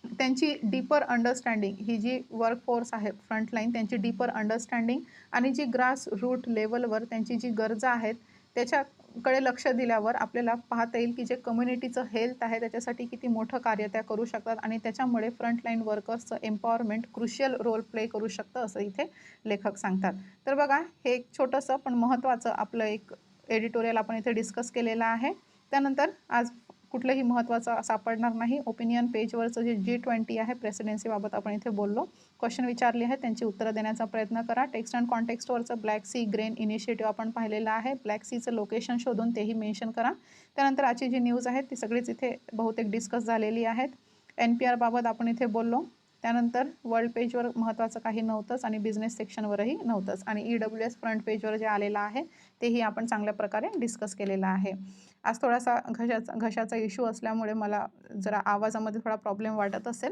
त्यांची डीपर अंडरस्टँडिंग, ही जी वर्कफोर्स आहे फ्रंटलाईन त्यांची डीपर अंडरस्टँडिंग आणि जी ग्रास रूट लेवलवर त्यांची जी गरजा आहेत त्याच्याकडे लक्ष दिल्यावर आपल्याला पाहता येईल की जे कम्युनिटीचं हेल्थ आहे त्याच्यासाठी किती मोठं कार्य त्या करू शकतात आणि त्याच्यामुळे फ्रंटलाईन वर्कर्सचं एम्पॉवरमेंट क्रुशियल रोल प्ले करू शकतं असं इथे लेखक सांगतात. तर बघा, हे एक छोटंसं पण महत्त्वाचं आपलं एक एडिटोरियल आपण इथे डिस्कस केलेलं आहे. त्यानंतर आज कुठलंही महत्त्वाचं सापडणार नाही. ओपिनियन पेजवरचं जे G20 आहे प्रेसिडेन्सीबाबत आपण इथे बोललो, क्वेश्चन विचारले आहेत त्यांची उत्तरं देण्याचा प्रयत्न करा. टेक्स्ट अँड कॉन्टेक्स्टवरचं ब्लॅक सी ग्रेन इनिशिएटिव्ह आपण पाहिलेलं आहे. ब्लॅक सीचं लोकेशन शोधून तेही मेन्शन करा. त्यानंतर आजची जी न्यूज आहे ती सगळीच इथे बहुतेक डिस्कस झालेली आहेत. NPR बाबत आपण इथे बोललो. त्यानंतर वर्ल्ड पेजवर महत्त्वाचं काही नव्हतंच आणि बिझनेस सेक्शनवरही नव्हतंच आणि EWS फ्रंट पेजवर जे आलेलं आहे तेही आपण चांगल्या प्रकारे डिस्कस केलेलं आहे. आज थोडासा घशाचा इश्यू असल्यामुळे मला जरा आवाजामध्ये थोडा प्रॉब्लेम वाटत असेल,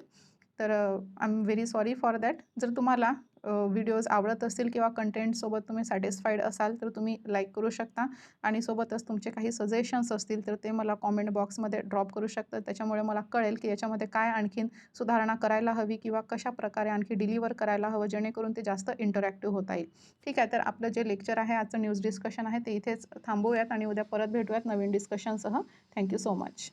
तर I am very sorry for that. जर तुम्हाला व्हिडिओज आवडत असतील किंवा कंटेंटसोबत तुम्ही सॅटिस्फाईड असाल तर तुम्ही लाईक करू शकता आणि सोबतच तुमचे काही सजेशन्स असतील तर ते मला कॉमेंट बॉक्समध्ये ड्रॉप करू शकता. त्याच्यामुळे मला कळेल की याच्यामध्ये काय आणखीन सुधारणा करायला हवी किंवा कशाप्रकारे आणखी डिलिव्हर करायला हवं, जेणेकरून ते जास्त इंटरॅक्टिव्ह होता येईल. ठीक आहे, तर आपलं जे लेक्चर आहे, आजचं न्यूज डिस्कशन आहे, ते इथेच थांबवूयात आणि उद्या परत भेटूयात नवीन डिस्कशनसह. Thank you so much.